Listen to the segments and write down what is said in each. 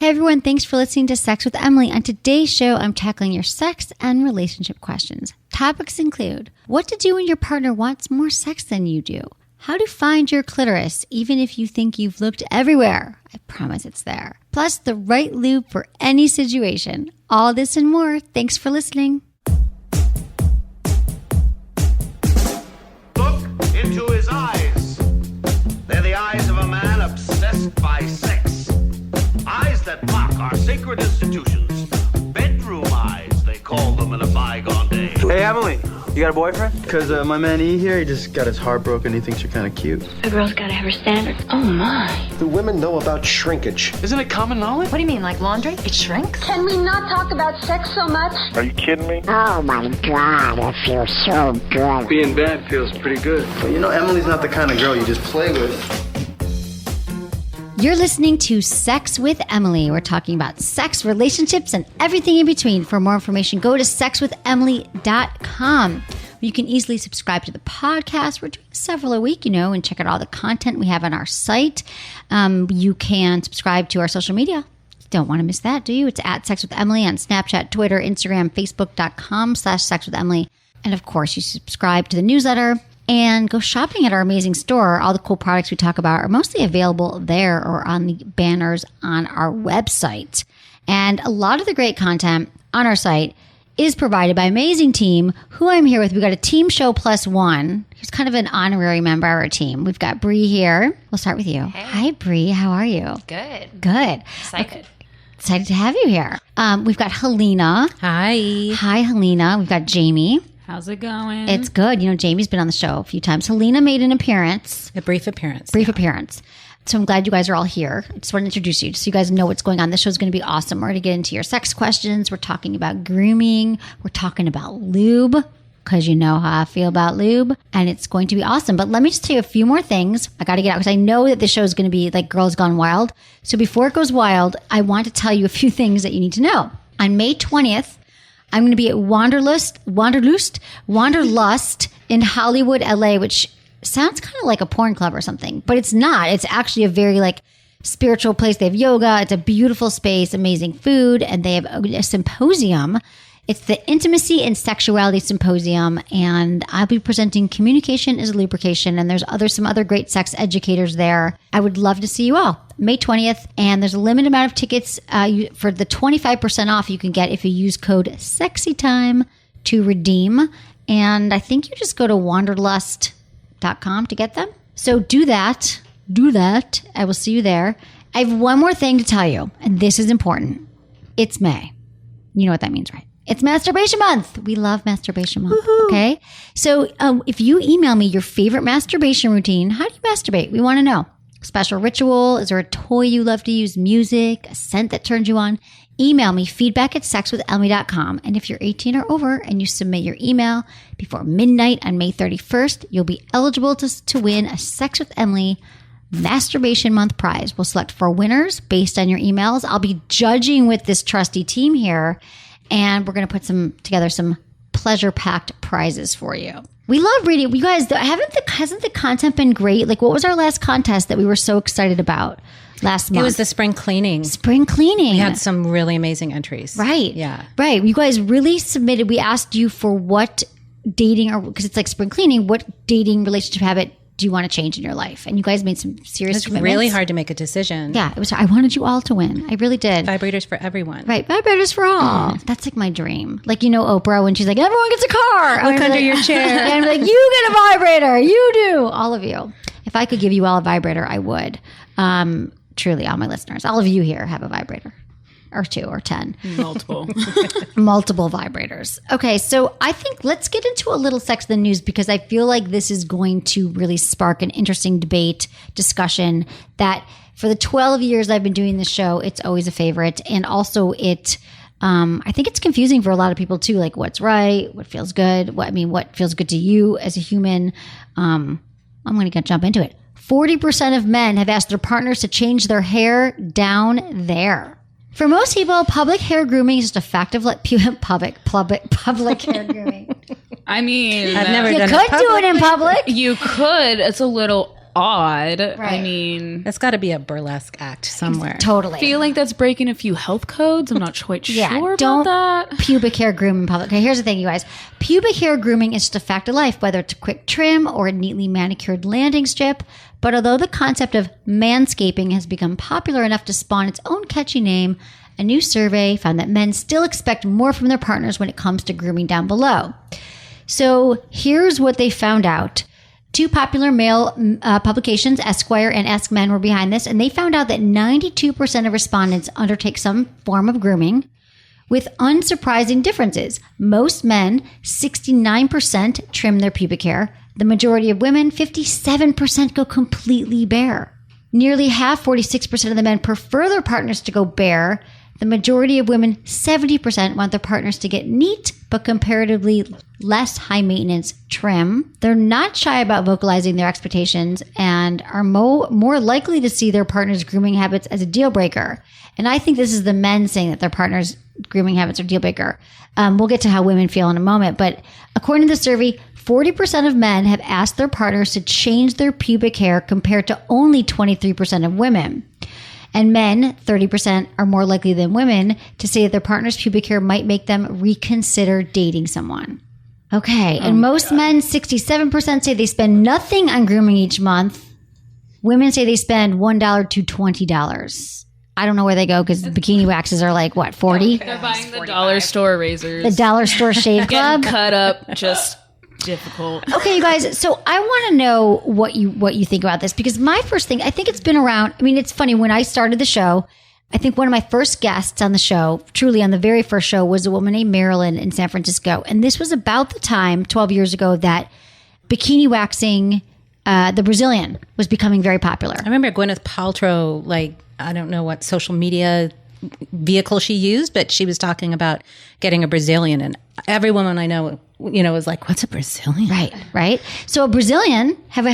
Hey everyone, thanks for listening to Sex with Emily. On today's show, I'm tackling your sex and relationship questions. Topics include what to do when your partner wants more sex than you do, how to find your clitoris even if you think you've looked everywhere. I promise it's there. Plus, the right lube for any situation. All this and more. Thanks for listening. Look into his eyes. They're the eyes of a man obsessed by sex. Eyes that mock our sacred institutions. Bedroom eyes, they call them in a bygone day. Hey, Emily, you got a boyfriend? Because my man E here, he just got his heart broken. He thinks you're kind of cute. A girl's got to have her standards. Oh, my. Do women know about shrinkage? Isn't it common knowledge? What do you mean, like laundry? It shrinks? Can we not talk about sex so much? Are you kidding me? Oh my God, it feels so good. Being bad feels pretty good. But you know, Emily's not the kind of girl you just play with. You're listening to Sex with Emily. We're talking about sex, relationships, and everything in between. For more information, go to sexwithemily.com. You can easily subscribe to the podcast. We're doing several a week, and check out all the content we have on our site. You can subscribe to our social media. Don't want to miss that, do you? It's at Sex with Emily on Snapchat, Twitter, Instagram, Facebook.com/sexwithemily. And of course, you subscribe to the newsletter and go shopping at our amazing store. All the cool products we talk about are mostly available there or on the banners on our website. And a lot of the great content on our site is provided by an amazing team who I'm here with. We've got a team show plus one. He's kind of an honorary member of our team. We've got Brie here. We'll start with you. Hey. Hi, Brie. How are you? Good. Good. Excited. Okay. Excited to have you here. We've got Halina. Hi. Hi, Halina. We've got Jamie. How's it going? It's good. Jamie's been on the show a few times. Halina made an appearance. a brief appearance. Appearance. So I'm glad you guys are all here. I just want to introduce you so you guys know what's going on. This show's going to be awesome. We're going to get into your sex questions. We're talking about grooming. We're talking about lube because you know how I feel about lube. And it's going to be awesome. But let me just tell you a few more things. I got to get out because I know that this show is going to be like Girls Gone Wild. So before it goes wild, I want to tell you a few things that you need to know. On May 20th, I'm going to be at Wanderlust in Hollywood, LA, which sounds kind of like a porn club or something, but it's not. It's actually a very spiritual place. They have yoga. It's a beautiful space, amazing food, and they have a symposium. It's the Intimacy and Sexuality Symposium, and I'll be presenting Communication is Lubrication, and there's some other great sex educators there. I would love to see you all. May 20th, and there's a limited amount of tickets for the 25% off you can get if you use code SEXYTIME to redeem, and I think you just go to wanderlust.com to get them. So do that. I will see you there. I have one more thing to tell you, and this is important. It's May. You know what that means, right? It's Masturbation Month. We love Masturbation Month. Woohoo. Okay. So if you email me your favorite masturbation routine, how do you masturbate? We want to know. Special ritual? Is there a toy you love to use? Music? A scent that turns you on? Email me feedback@sexwithemily.com. And if you're 18 or over and you submit your email before midnight on May 31st, you'll be eligible to win a Sex with Emily Masturbation Month prize. We'll select 4 winners based on your emails. I'll be judging with this trusty team here, and we're going to put together some pleasure-packed prizes for you. We love reading. You guys, hasn't the content been great? What was our last contest that we were so excited about last month? It was the spring cleaning. We had some really amazing entries. Right. Yeah. Right. You guys really submitted. We asked you for what dating, or because it's like spring cleaning, what dating relationship habit do you want to change in your life? And you guys made some serious commitments. Really hard to make a decision. Yeah, it was. I wanted you all to win. I really did. Vibrators for everyone. Right, vibrators for all. That's my dream. Oprah when she's like, everyone gets a car. Look under your chair. And I'm you get a vibrator. You do. All of you. If I could give you all a vibrator, I would. Truly, all my listeners. All of you here have a vibrator. Or 2 or 10. Multiple. Multiple vibrators. Okay, so I think let's get into a little sex in the news because I feel like this is going to really spark an interesting debate, discussion that for the 12 years I've been doing this show, it's always a favorite. And also I think it's confusing for a lot of people too, what's right, what feels good, what feels good to you as a human. I'm going to jump into it. 40% of men have asked their partners to change their hair down there. For most people, public hair grooming is just a fact of public hair grooming. I mean, I've never you done could do it in public. You could. It's a little odd. Right. I mean, That's got to be a burlesque act somewhere. Totally. I feel like that's breaking a few health codes. I'm not quite sure don't about that. pubic hair groom in public. Okay, here's the thing, you guys. Pubic hair grooming is just a fact of life, whether it's a quick trim or a neatly manicured landing strip. But although the concept of manscaping has become popular enough to spawn its own catchy name, a new survey found that men still expect more from their partners when it comes to grooming down below. So here's what they found out. Two popular male publications, Esquire and Ask Men, were behind this, and they found out that 92% of respondents undertake some form of grooming, with unsurprising differences. Most men, 69%, trim their pubic hair. The majority of women, 57%, go completely bare. Nearly half, 46% of the men, prefer their partners to go bare. The majority of women, 70%, want their partners to get neat, but comparatively less high maintenance trim. They're not shy about vocalizing their expectations and are more likely to see their partner's grooming habits as a deal breaker. And I think this is the men saying that their partner's grooming habits are deal breaker. We'll get to how women feel in a moment. But according to the survey, 40% of men have asked their partners to change their pubic hair compared to only 23% of women. And men, 30%, are more likely than women to say that their partner's pubic hair might make them reconsider dating someone. Okay, and most men, 67%, say they spend nothing on grooming each month. Women say they spend $1 to $20. I don't know where they go because bikini waxes are like, what, 40? They're buying the dollar store razors. The dollar store shave club? Getting cut up, just difficult. Okay, you guys. So I want to know what you think about this, because my first thing, I think it's been around. I mean, it's funny, when I started the show, I think one of my first guests on the show, truly on the very first show, was a woman named Marilyn in San Francisco. And this was about the time, 12 years ago, that bikini waxing, the Brazilian, was becoming very popular. I remember Gwyneth Paltrow, like, I don't know what social media vehicle she used, but she was talking about getting a Brazilian, and every woman I know, was like, what's a Brazilian? Right. So a Brazilian, have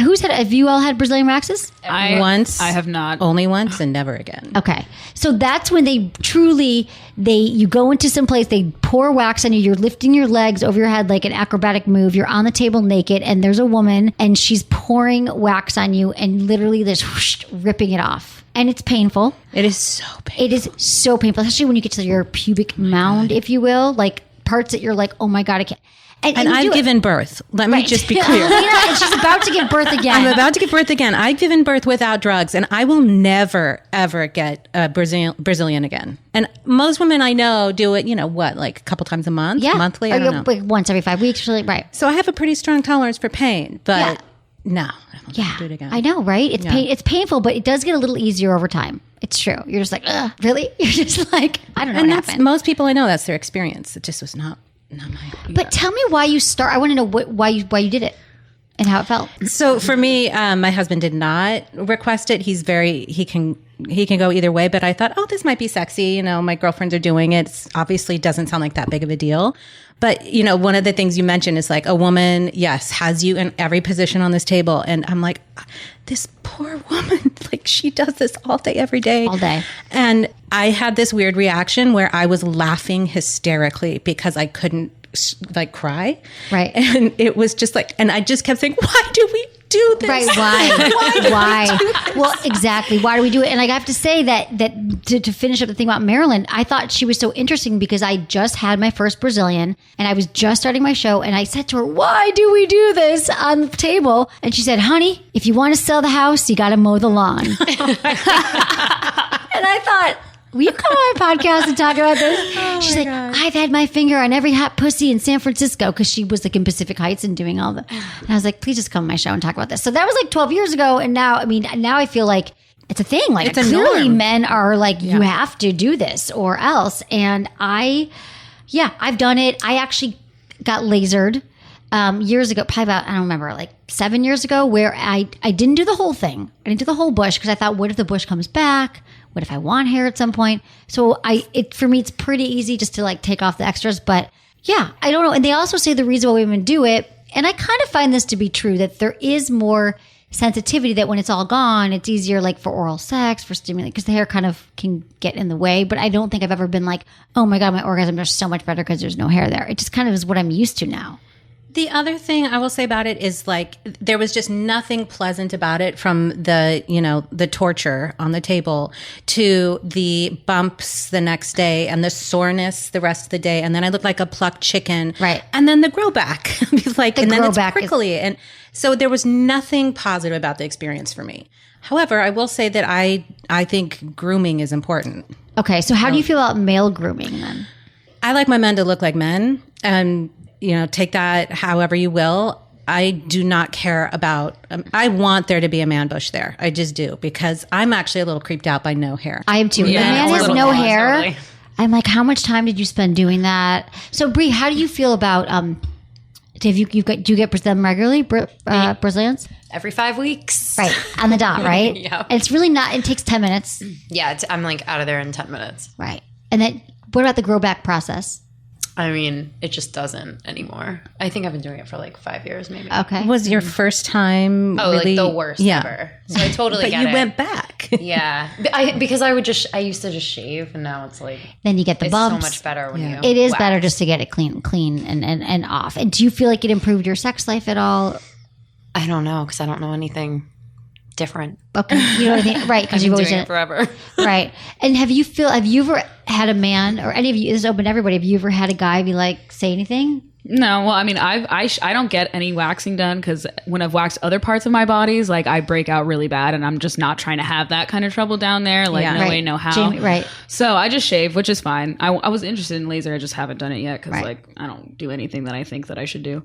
you all had Brazilian waxes? Once. I have not. Only once and never again. Okay. So that's when you go into some place, they pour wax on you, you're lifting your legs over your head like an acrobatic move, you're on the table naked, and there's a woman and she's pouring wax on you and literally just whoosh, ripping it off. And it's painful. It is so painful. It is so painful, especially when you get to your pubic mound, if you will, like parts that you're like, oh my God, I can't. And I've given birth. Let me just be clear. Halina, and she's about to give birth again. I'm about to give birth again. I've given birth without drugs, and I will never, ever get a Brazilian again. And most women I know do it, like a couple times a month, monthly, I don't know. Like once every 5 weeks, really, right. So I have a pretty strong tolerance for pain, but no, I don't want to do it again. I know, right? It's painful, but it does get a little easier over time. It's true. You're just like, ugh, really? You're just like, I don't know what happened. Most people I know, that's their experience. It just was not mine. But tell me why you start. I want to know why you did it and how it felt. So for me, my husband did not request it. He can go either way, but I thought, oh, this might be sexy. My girlfriends are doing it. It obviously doesn't sound like that big of a deal. But, one of the things you mentioned is like a woman, yes, has you in every position on this table. And I'm like, this poor woman, like she does this all day, every day. All day. And I had this weird reaction where I was laughing hysterically because I couldn't cry. Right. And it was just like, and I just kept saying, why do we do this? Right. Why? Well, exactly. Why do we do it? And I have to say that to finish up the thing about Marilyn, I thought she was so interesting because I just had my first Brazilian and I was just starting my show, and I said to her, why do we do this on the table? And she said, honey, if you want to sell the house, you got to mow the lawn. And I thought, will you come on my podcast and talk about this? She's like, God. I've had my finger on every hot pussy in San Francisco, because she was like in Pacific Heights and doing all the. And I was like, please just come on my show and talk about this. So that was like 12 years ago. And now I feel like it's a thing. Like it's clearly men are like, you have to do this or else. And I've done it. I actually got lasered years ago, probably about, I don't remember, like 7 years ago, where I didn't do the whole thing. I didn't do the whole bush because I thought, what if the bush comes back? What if I want hair at some point? So for me, it's pretty easy just to like take off the extras. But yeah, I don't know. And they also say the reason why women do it, and I kind of find this to be true, that there is more sensitivity, that when it's all gone, it's easier like for oral sex, for stimulating, because the hair kind of can get in the way. But I don't think I've ever been like, oh my God, my orgasms are so much better because there's no hair there. It just kind of is what I'm used to now. The other thing I will say about it is like there was just nothing pleasant about it, from the, you know, the torture on the table to the bumps the next day and the soreness the rest of the day. And then I looked like a plucked chicken. Right. And then the grow back. Like, The and then grow it's back prickly. And so there was nothing positive about the experience for me. However, I will say that I think grooming is important. Okay, so how do you feel about male grooming then? I like my men to look like men, and you know, take that however you will. I do not care about, I want there to be a man bush there. I just do, because I'm actually a little creeped out by no hair. I am too. Yeah, the man it's a has little no odd, hair. totally. I'm like, how much time did you spend doing that? So Brie, how do you feel about do you get them regularly, Brazilians? Every 5 weeks. Right, on the dot, right? Yeah. It's really not, it takes 10 minutes. Yeah, I'm like out of there in 10 minutes. Right. And then what about the grow back process? I mean, it just doesn't anymore. I think I've been doing it for like 5 years maybe. Okay. Was your first time really? Like the worst ever. So I totally But get you it. went back. Yeah. Because I used to just shave, and now it's like, Then you get the it's bumps. so much better when you It is wax. better just to get it clean and off. And do you feel like it improved your sex life at all? I don't know, because I don't know anything different. Okay, you know what I mean, right? Because I've you've been always doing done it forever. right? And have you ever had a man, or any of you? This is open to everybody. Have you ever had a guy be like, say anything? No, well, I mean, I don't get any waxing done, because when I've waxed other parts of my bodies, like I break out really bad, and I'm just not trying to have that kind of trouble down there. Like no way, no how. Jamie, right. So I just shave, which is fine. I was interested in laser, I just haven't done it yet, because like I don't do anything that I think that I should do.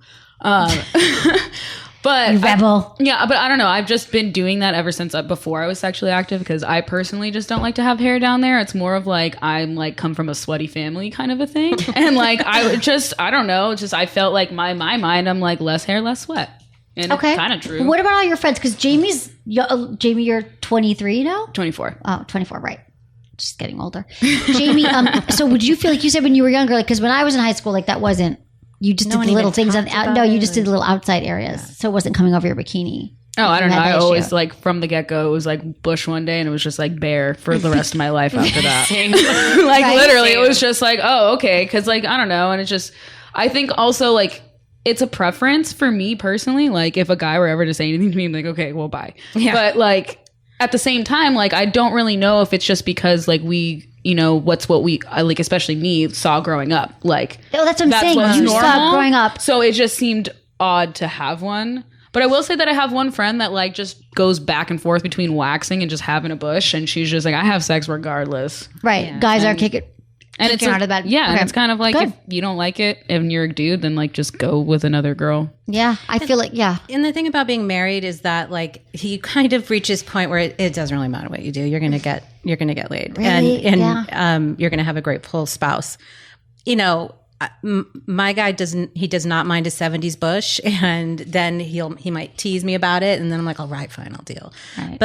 But You rebel. but I don't know. I've just been doing that ever since before I was sexually active, because I personally just don't like to have hair down there. It's more of like I'm like come from a sweaty family kind of a thing, and like I don't know. It's just I felt like my mind, I'm like less hair, less sweat, and it's kind of true. What about all your friends? Because Jamie, you're 23 now. 24. Oh, 24, right. Just getting older. Jamie, so would you feel like you said when you were younger, like, because when I was in high school, like that wasn't, you just did the little things on, you just did the little outside areas. So it wasn't coming over your bikini. Oh, I don't know. I always like from the get go, it was like bush one day, and it was just like bare for the rest of my life after that. Like literally, it was just like, oh, okay. Because like, I don't know. And it's just, I think also like, it's a preference for me personally. Like if a guy were ever to say anything to me, I'm like, okay, well, bye. Yeah. But like at the same time, like I don't really know if it's just because like we, you know, what we like, especially me, saw growing up. Like, oh, that's what I'm saying. What's You normal. saw growing up. So it just seemed odd to have one. But I will say that I have one friend that like just goes back and forth between waxing and just having a bush, and she's just like, I have sex regardless. Right. Yeah. Guys are kicking. And it's out of that. Yeah, okay. and it's kind of like Good. if you don't like it and you're a dude, then like just go with another girl. Yeah, I feel like And the thing about being married is that like he kind of reaches a point where it doesn't really matter what you do. You're gonna get laid, really? and you're gonna have a grateful spouse. You know, my guy does not mind a 70s bush, and then he might tease me about it, and then I'm like, all right, fine, I'll deal. Right.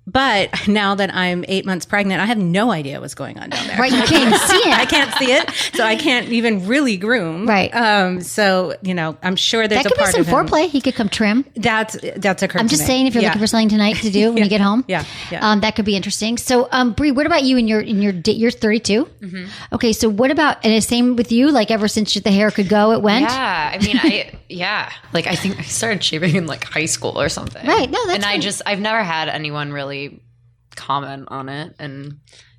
But now that I'm 8 months pregnant, I have no idea what's going on down there. Right, you can't see it. I can't see it, so I can't even really groom. Right. So you know, I'm sure there's that could a part be of some him. foreplay. He could come trim. That's occurred. I'm just to me. saying, if you're looking for something tonight to do when you get home, that could be interesting. So, Brie, what about you? You're 32. Mm-hmm. Okay, so what about, and the same with you? Like ever since the hair could go, it went. Yeah, I mean, like I think I started shaving in like high school or something. Right. No, that's. And I've never had anyone really comment on it, and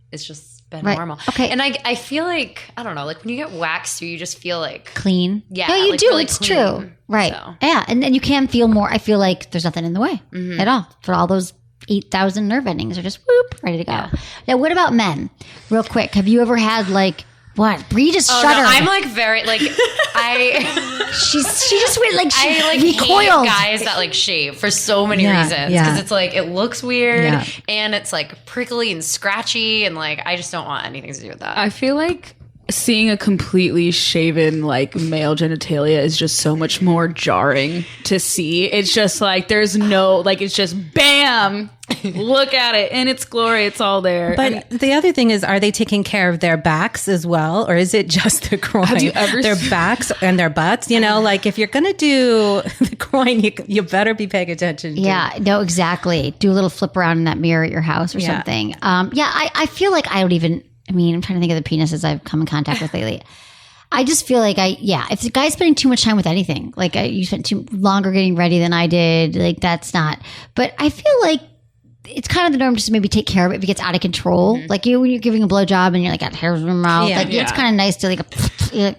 it's just been normal. Okay. And I feel like, I don't know, like when you get waxed, you just feel like clean. Yeah. No, you like do. really it's clean. true. Right. So. Yeah. And then you can feel more. I feel like there's nothing in the way at all for all those 8,000 nerve endings are just whoop, ready to go. Yeah. Now, what about men? Real quick. Have you ever had like, what? Brie just shuddered. No, I'm like very like she just went like she I like recoiled. hate guys that like shave for so many reasons, because it's like it looks weird and it's like prickly and scratchy, and like I just don't want anything to do with that. I feel like seeing a completely shaven like male genitalia is just so much more jarring to see. It's just like there's no like, it's just bam, look at it in its glory, it's all there. But the other thing is, are they taking care of their backs as well, or is it just the groin? Have you ever their backs and their butts? You know, like if you're gonna do the groin, you better be paying attention. Yeah, no, exactly. Do a little flip around in that mirror at your house or something. I feel like I don't even. I mean, I'm trying to think of the penises I've come in contact with lately. I just feel like if the guy's spending too much time with anything, like you spent too longer getting ready than I did, like that's not. But I feel like it's kind of the norm just to maybe take care of it if it gets out of control. Like when you're giving a blowjob and you're like got hairs in your mouth, it's kind of nice to like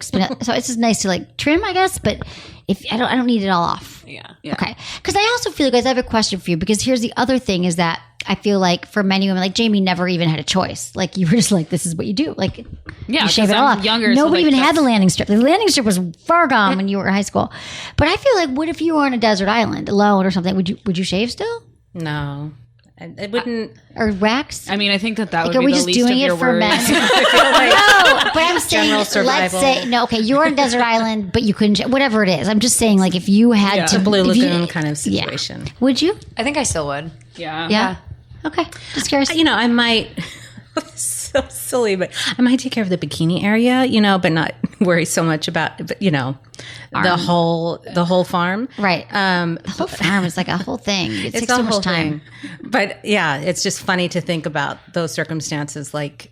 spin it. So it's just nice to like trim, I guess. But if I don't need it all off. Yeah. Okay. Because I also feel, guys, I have a question for you. Because here's the other thing is that I feel like for many women, like Jamie never even had a choice. Like you were just like, this is what you do. Like you shave it all off. Nobody even had the landing strip. The landing strip was far gone when you were in high school. But I feel like, what if you were on a desert island alone or something? Would you shave still? No. It wouldn't. Or wax? I mean, I think that would are be we the just least doing of it your for worries. men? No, but I'm saying, General survival. let's say, okay, you're on a desert island, but you couldn't, whatever it is. I'm just saying, like, if you had to. Blue Lagoon kind of situation. Would you? I think I still would. Yeah. Okay. Just curious. I might. So silly, but I might take care of the bikini area, but not worry so much about, the whole farm. Right. The whole farm is like a whole thing. It takes so much time. But yeah, it's just funny to think about those circumstances, like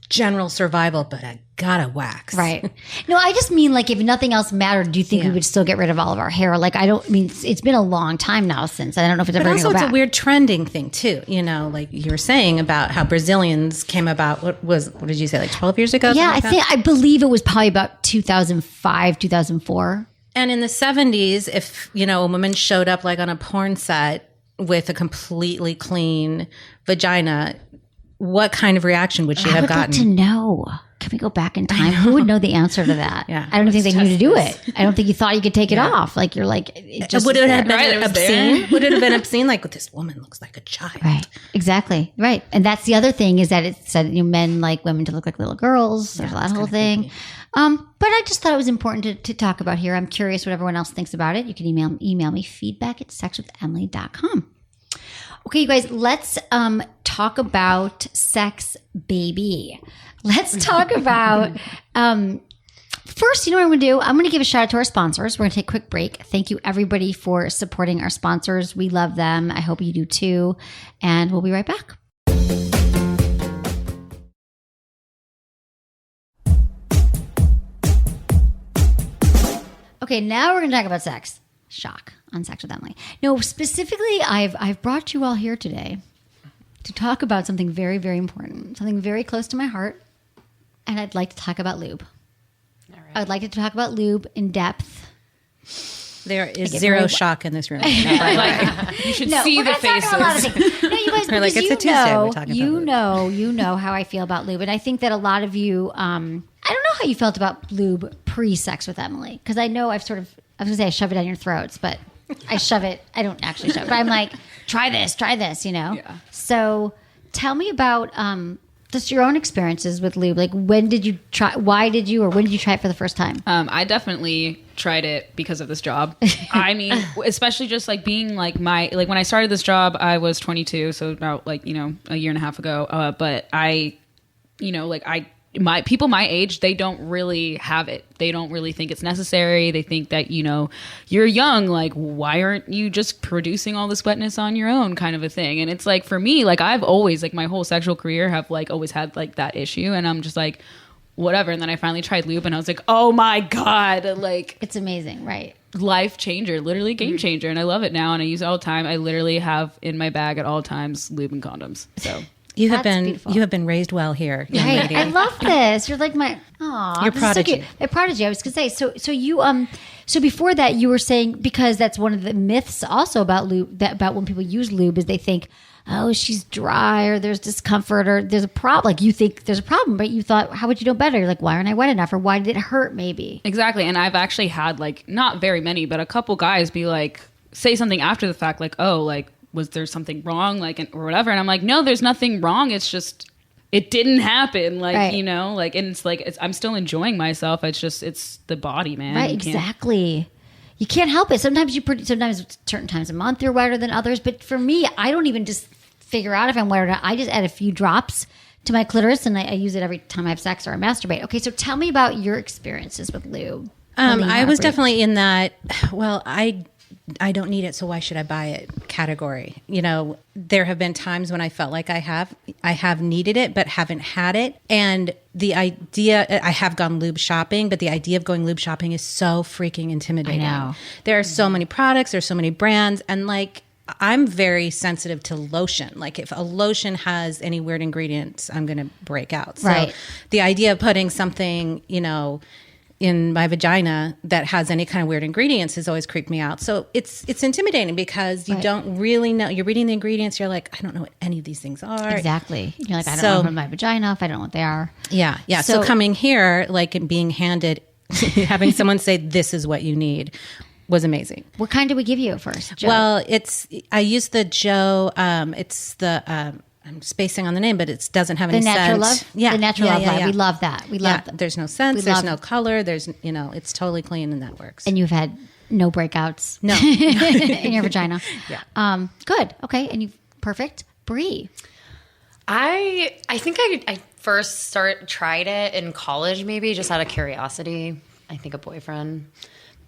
general survival, but I gotta wax. Right. No, I just mean like if nothing else mattered, do you think we would still get rid of all of our hair? Like it's been a long time now since. I don't know if it's ever going to go back. It's a weird trending thing too. Like you were saying about how Brazilians came about. What did you say? Like 12 years ago? Yeah, I believe it was probably about 2005, 2004. And in the 70s, if a woman showed up like on a porn set with a completely clean vagina, what kind of reaction would she have gotten? I would like to know. Can we go back in time? Who would know the answer to that? Yeah. I don't think they knew to do it. I don't think you thought you could take it off. Like you're like, would it have been obscene? Would it have been obscene? Like this woman looks like a child. Right. Exactly. Right. And that's the other thing is that it said men like women to look like little girls. There's that whole thing. But I just thought it was important to talk about here. I'm curious what everyone else thinks about it. You can email me feedback@sexwithemily.com. Okay, you guys, let's talk about sex, baby. Let's talk about first, you know what I'm going to do? I'm going to give a shout out to our sponsors. We're going to take a quick break. Thank you, everybody, for supporting our sponsors. We love them. I hope you do too. And we'll be right back. Okay, now we're going to talk about sex. Shock on Sex with Emily. No, specifically, I've brought you all here today to talk about something very, very important, something very close to my heart, and I'd like to talk about lube. All right. I would like to talk about lube in depth. There is zero shock in this room. You should see the faces. No, you guys, like, it's a Tuesday. We're talking about you know how I feel about lube, and I think that a lot of you, I don't know how you felt about lube pre-Sex with Emily, because I know I was going to say I shove it down your throats, but I shove it. I don't actually shove it, but I'm like, try this, Yeah. So tell me about just your own experiences with lube. Like, when did you try? Why did you, or when did you try it for the first time? I definitely tried it because of this job. I mean, especially just like being like when I started this job, I was 22, so about a year and a half ago. But my people my age, they don't really have it. They don't really think it's necessary. They think that, you're young. Like, why aren't you just producing all this wetness on your own, kind of a thing? And it's like, for me, like, I've always, like, my whole sexual career have like always had like that issue. And I'm just like, whatever. And then I finally tried lube and I was like, oh my God, like, it's amazing. Right. Life changer, literally game changer. And I love it now. And I use it all the time. I literally have in my bag at all times lube and condoms. So You have been raised well here, young lady. I love this. You're like my Your prodigy. So a prodigy. I was gonna say. So you so before that you were saying, because that's one of the myths also about lube, that about when people use lube, is they think, oh, she's dry, or there's discomfort, or there's a problem. Like, you think there's a problem, but you thought, how would you know better? You're like, why aren't I wet enough, or why did it hurt? Maybe exactly. And I've actually had like not very many, but a couple guys be like, say something after the fact, like, oh, like, was there something wrong, like, or whatever? And I'm like, no, there's nothing wrong. It's just, it didn't happen. Like, right. Like, and it's like, I'm still enjoying myself. It's the body, man. Right. Exactly. You can't help it. Sometimes sometimes certain times a month you're wetter than others. But for me, I don't even just figure out if I'm wet or not. I just add a few drops to my clitoris, and I use it every time I have sex or I masturbate. Okay. So tell me about your experiences with lube. I was definitely in that. Well, I I don't need it, so why should I buy it category. You know, there have been times when I felt like I have needed it, but haven't had it. And the idea, I have gone lube shopping, but the idea of going lube shopping is so freaking intimidating. I know. There are so many products, there's so many brands, and like, I'm very sensitive to lotion. Like if a lotion has any weird ingredients, I'm going to break out. So the idea of putting something, you know, in my vagina that has any kind of weird ingredients has always creeped me out. So it's intimidating because you don't really know. You're reading the ingredients. You're like, I don't know what any of these things are. Exactly. You're like, I don't know my vagina if I don't know what they are. Yeah. Yeah. So coming here, like and being handed, having someone say, this is what you need was amazing. What kind did we give you at first, Joe? Well, I used the Joe, it's the, I'm spacing on the name, but it doesn't have any scent. The Natural Love? Yeah. The Natural Love line. We love that. We love that. There's no scent. There's no color. There's, you know, it's totally clean and that works. And you've had no breakouts. No. in your vagina. Yeah. Good. Okay. And perfect. Brie. I think I first tried it in college, maybe just out of curiosity. I think a boyfriend.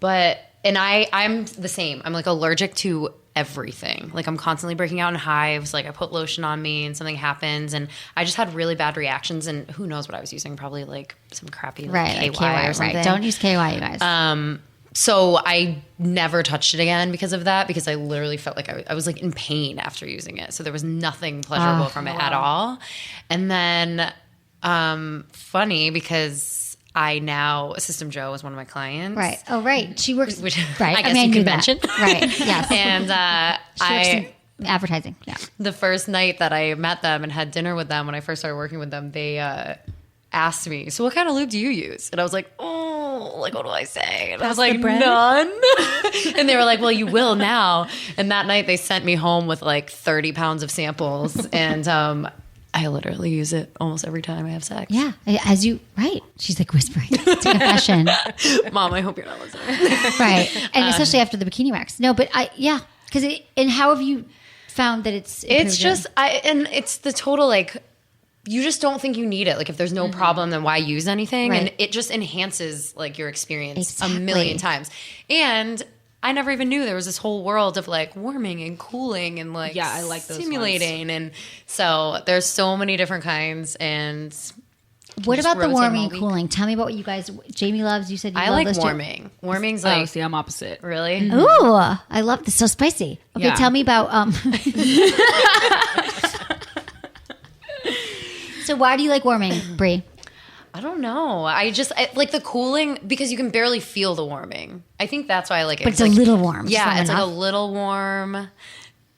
And I'm the same. I'm like allergic to everything. Like I'm constantly breaking out in hives. Like I put lotion on me and something happens, and I just had really bad reactions. And who knows what I was using? Probably like some crappy KY or something. Right. Don't use KY, you guys. So I never touched it again because of that. Because I literally felt like I was like in pain after using it. So there was nothing pleasurable from it at all. And then funny because System Joe is one of my clients. Right. Oh, right. She works. Right. I guess you can mention. Right. Yes. And she works in advertising. Yeah. The first night that I met them and had dinner with them, when I first started working with them, they asked me, "So what kind of lube do you use?" And I was like, "Oh, like what do I say?" And I was like, "None." And they were like, "Well, you will now." And that night they sent me home with like 30 pounds of samples, and I literally use it almost every time I have sex. Yeah, right. She's like whispering. It's a confession. Mom, I hope you're not listening. Right. And especially after the bikini wax. No, but because and how have you found that it's just, and it's the total, like, you just don't think you need it. Like if there's no problem, then why use anything? Right. And it just enhances like your experience a million times. And I never even knew there was this whole world of like warming and cooling and like I like those stimulating ones. And so there's so many different kinds. And what about the warming and cooling? Tell me about what you guys. Jamie loves. You said you I love like warming. Too. Warming's like see, I'm opposite. Really? Ooh, I love this. So spicy. Okay, tell me about. So why do you like warming, Brie? I don't know. I like the cooling because you can barely feel the warming. I think that's why I like it. But it's like, a little warm. Yeah, it's like a little warm,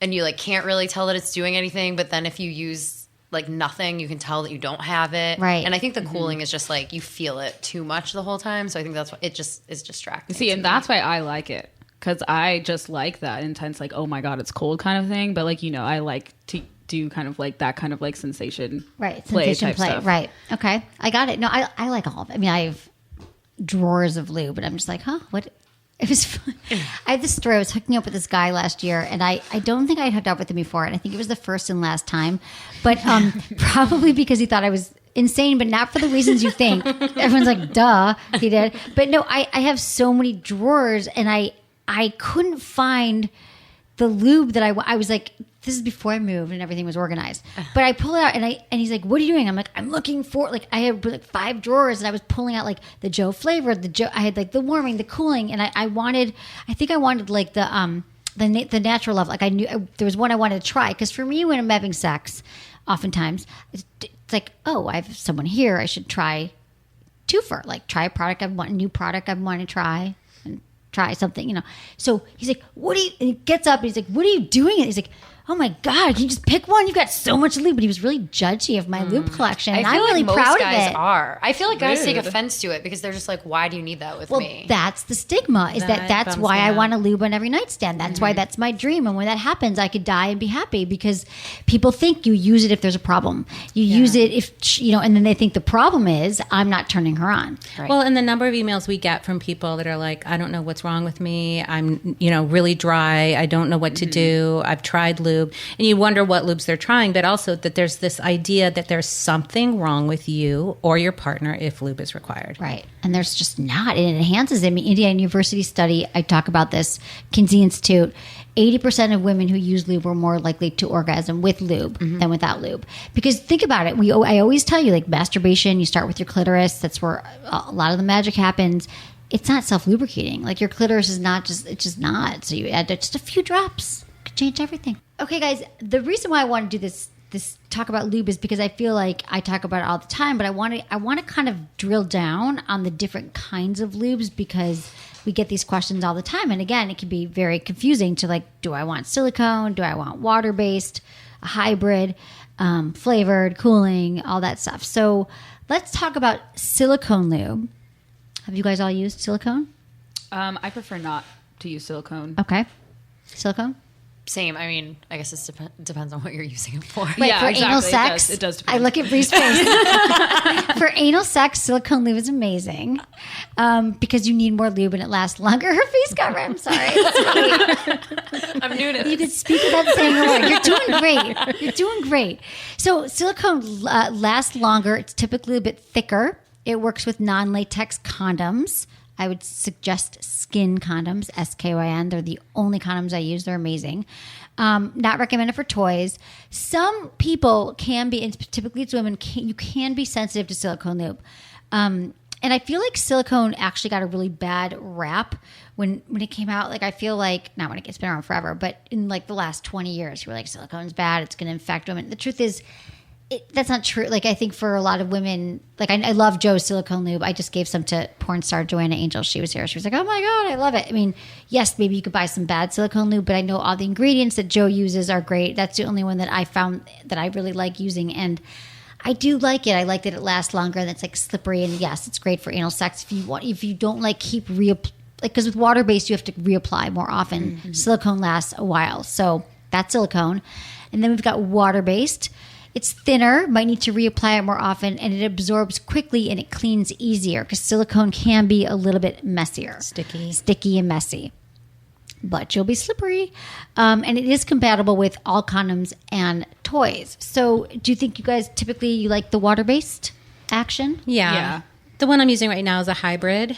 and you like can't really tell that it's doing anything. But then if you use like nothing, you can tell that you don't have it. Right. And I think the cooling is just like you feel it too much the whole time. So I think that's why it just is distracting. See, and that's why I like it. Because I just like that intense, like, oh my God, it's cold kind of thing. But like, you know, I like to do kind of like that kind of like sensation play. Stuff. Right. Okay. I got it. No, I like all of it. I mean, I have drawers of lube, but I'm just like, what? It was fun. I had this story. I was hooking up with this guy last year, and I don't think I had hooked up with him before, and I think it was the first and last time. But probably because he thought I was insane, but not for the reasons you think. Everyone's like, duh, he did. But no, I have so many drawers, and I couldn't find the lube that I was like, this is before I moved and everything was organized. But I pull it out and he's like, what are you doing? I'm like, I'm looking for, like, I had like 5 drawers and I was pulling out like the Joe flavor, I had like the warming, the cooling. And I think I wanted like the Natural Love. Like I knew there was one I wanted to try. Cause for me, when I'm having sex, oftentimes it's like, oh, I have someone here. I should try twofer, like try a new product I want to try. Try something, you know. So he's like, and he gets up and he's like, what are you doing? And he's like, oh my God, can you just pick one? You've got so much lube. But he was really judgy of my lube collection. And I'm really proud of it. I feel like guys take offense to it because they're just like, why do you need that with me? Well, that's the stigma, is that's why I want to lube on every nightstand. That's why that's my dream. And when that happens, I could die and be happy because people think you use it if there's a problem. You use it if, you know, and then they think the problem is I'm not turning her on. Right. Well, and the number of emails we get from people that are like, I don't know what's wrong with me. I'm, you know, really dry. I don't know what to do. I've tried lube. lube, and you wonder what lubes they're trying, but also that there's this idea that there's something wrong with you or your partner if lube is required. Right. And there's just not. It enhances it. I mean, Indiana University study, I talk about this, Kinsey Institute, 80% of women who use lube were more likely to orgasm with lube than without lube. Because think about it. I always tell you, like masturbation, you start with your clitoris. That's where a lot of the magic happens. It's not self-lubricating. Like your clitoris is not just, it's just not. So you add just a few drops. It could change everything. Okay, guys, the reason why I want to do this talk about lube is because I feel like I talk about it all the time, but I want to kind of drill down on the different kinds of lubes because we get these questions all the time. And again, it can be very confusing to like, do I want silicone? Do I want water-based, a hybrid, flavored, cooling, all that stuff. So let's talk about silicone lube. Have you guys all used silicone? I prefer not to use silicone. Okay. Silicone? Same. I mean, I guess it depends on what you're using it for. Wait, for anal sex, It does depend. I look at Bree's face. For anal sex, silicone lube is amazing because you need more lube and it lasts longer. Her face got red. I'm sorry. I'm new to this. You could speak without saying a word. You're doing great. You're doing great. So silicone lasts longer. It's typically a bit thicker. It works with non-latex condoms. I would suggest skin condoms, SKYN. They're the only condoms I use. They're amazing. Not recommended for toys. Some people can be, and typically it's women, you can be sensitive to silicone lube. And I feel like silicone actually got a really bad rap when it came out. Like I feel like, not when it's been around forever, but in like the last 20 years, we're like, silicone's bad. It's going to infect women. The truth is, that's not true. Like I think for a lot of women, like I love Joe's silicone lube. I just gave some to porn star Joanna Angel. She was here. She was like, "Oh my god, I love it." I mean, yes, maybe you could buy some bad silicone lube, but I know all the ingredients that Joe uses are great. That's the only one that I found that I really like using, and I do like it. I like that it lasts longer and it's like slippery. And yes, it's great for anal sex if you don't like keep because with water based you have to reapply more often. Mm-hmm. Silicone lasts a while, so that's silicone. And then we've got water based. It's thinner, might need to reapply it more often, and it absorbs quickly and it cleans easier because silicone can be a little bit messier. Sticky and messy. But you'll be slippery. And it is compatible with all condoms and toys. So do you think you guys typically like the water-based action? Yeah. The one I'm using right now is a hybrid,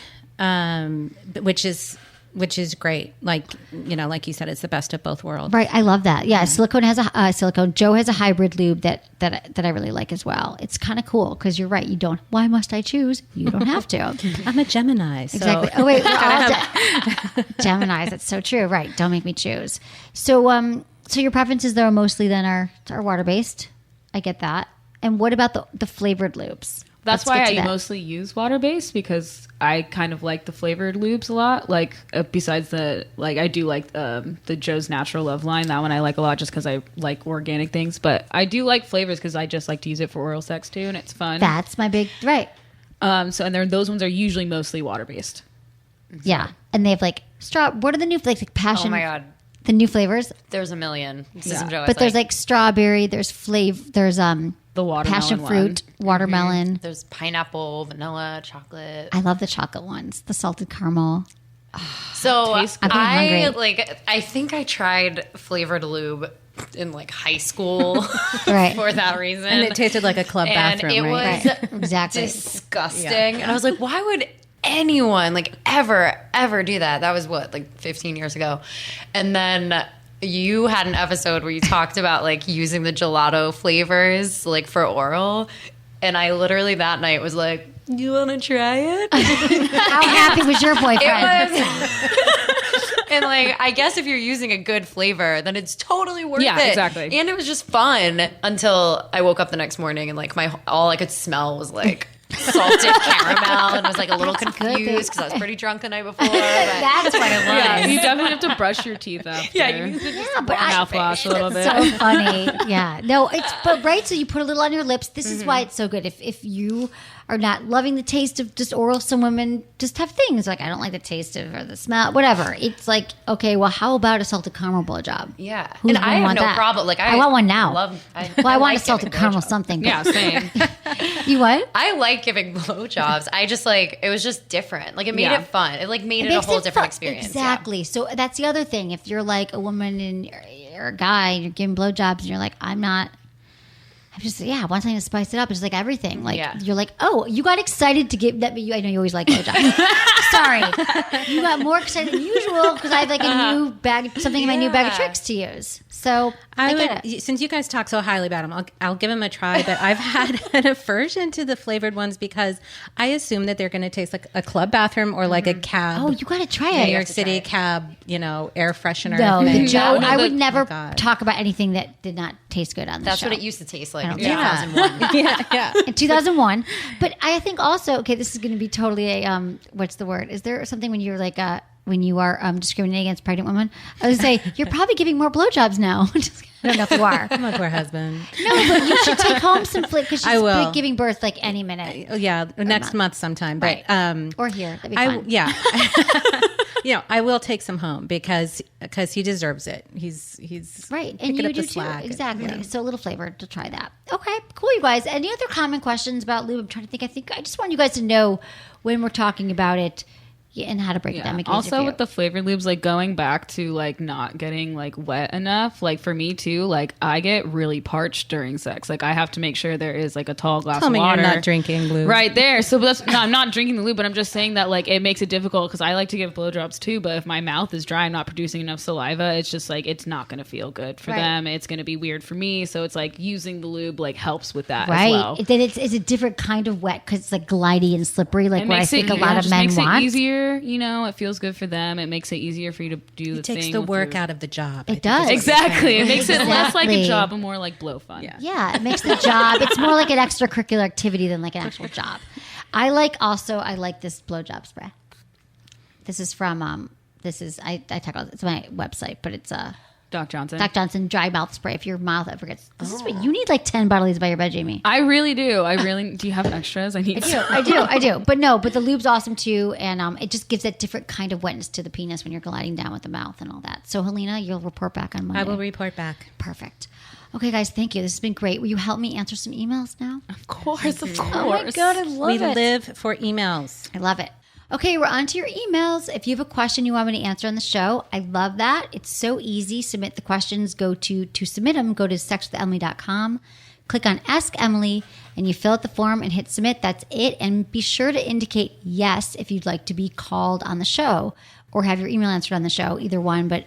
which is great. Like, like you said, it's the best of both worlds. Right. I love that. Yeah. Silicone has silicone. Joe has a hybrid lube that I really like as well. It's kind of cool because you're right. Why must I choose? You don't have to. I'm a Gemini. So. Exactly. Oh, wait. We're all Geminis. That's so true. Right. Don't make me choose. So, so your preferences though mostly then are water-based. I get that. And what about the flavored lubes? That's why I mostly use water-based because I kind of like the flavored lubes a lot. Like besides I do like the Joe's Natural Love line. That one I like a lot just because I like organic things. But I do like flavors because I just like to use it for oral sex too, and it's fun. That's my big right. Those ones are usually mostly water-based. Yeah, and they have like what are the new flavors? Like passion. Oh my god, the new flavors. There's a million. But there's like strawberry. There's There's the watermelon passion fruit, watermelon. Mm-hmm. There's pineapple, vanilla, chocolate. I love the chocolate ones. The salted caramel. So I think I tried flavored lube in like high school for that reason. And it tasted like a club bathroom, it right? was exactly disgusting. Yeah. And I was like, why would anyone like ever do that? That was what, like 15 years ago. And then you had an episode where you talked about like using the gelato flavors like for oral, and I literally that night was like, "You want to try it?" How happy was your boyfriend? And like, I guess if you're using a good flavor, then it's totally worth it. Yeah, exactly. And it was just fun until I woke up the next morning and like all I could smell was like salted caramel, and was like a little confused because I was pretty drunk the night before. That's what it was. Yeah, you definitely have to brush your teeth after. Yeah, you need to just mouthwash a little bit. So funny. Yeah. No, but right. So you put a little on your lips. This is why it's so good. If you are not loving the taste of just oral, some women just have things like, I don't like the taste of or the smell, whatever. It's like, okay, well, how about a salted caramel blowjob? Yeah. Who's and I have no that? problem. Like I want one now. I want a salted giving caramel blowjobs. something. Yeah, same. You what? I like giving blowjobs. I just like, it was just different. Like it made it fun. It like made it a makes whole it different fun. experience. Exactly. Yeah. So that's the other thing. If you're like a woman and you're a guy and you're giving blowjobs and you're like, I want something to spice it up. It's like everything. Like you're like, oh, you got excited to give that. I know you always like blowjobs. Sorry, you got more excited than usual because I have like a new bag, something in my new bag of tricks to use. So I get it. Since you guys talk so highly about them, I'll give them a try. But I've had an aversion to the flavored ones because I assume that they're going to taste like a club bathroom or like a cab. Oh, you got to try it. New York City cab, air freshener. No, I would never talk about anything that did not taste good on the show. That's what it used to taste like in Yeah. 2001. In 2001. But I think also, okay, this is going to be totally a, what's the word? Is there something when you're like, when you are discriminating against pregnant women? I would say, you're probably giving more blowjobs now. I don't know if you are. My poor husband. No, but you should take home some flavor because she's giving birth like any minute. Yeah, next month sometime. But, right. Or here. That'd be fun. Yeah. I will take some home because he deserves it. He's right, and you up do the slack. too. Exactly. So a little flavor to try that. Okay, cool, you guys. Any other common questions about lube? I'm trying to think. I just want you guys to know when we're talking about it and how to break it down. Make it easier Also, for you. with the flavored lubes, like going back to like not getting like wet enough. Like for me too, like I get really parched during sex. Like I have to make sure there is like a tall glass Tell of me water. You're not drinking lube right there. So no, I'm not drinking the lube, but I'm just saying that like it makes it difficult because I like to give blowjobs too. But if my mouth is dry, I'm not producing enough saliva. It's just like it's not going to feel good for them. It's going to be weird for me. So it's like using the lube like helps with that as well. Then it's a different kind of wet because it's like glidey and slippery. Like what I think a lot of men makes want. It easier, it feels good for them. It makes it easier for you to do the thing. It takes the work out of the job. It does. Exactly. It makes it less like a job and more like blow fun. Yeah, it makes the job. It's more like an extracurricular activity than like an actual job. I like this blowjob spray. This is from I talk about it's my website, but it's Doc Johnson dry mouth spray. If your mouth ever gets you need like 10 bottles by your bed, Jamie. I really do. Do you have extras? I do. But the lube's awesome too, and it just gives that different kind of wetness to the penis when you're gliding down with the mouth and all that. So Halina, you'll report back on Monday. I will report back. Perfect. Okay, guys, thank you. This has been great. Will you help me answer some emails now? Of course. Oh my God, I love it. We live for emails. I love it. Okay, we're on to your emails. If you have a question you want me to answer on the show, I love that. It's so easy. Submit the questions. To submit them, go to sexwithemily.com. Click on Ask Emily, and you fill out the form and hit submit. That's it. And be sure to indicate yes if you'd like to be called on the show or have your email answered on the show, either one. But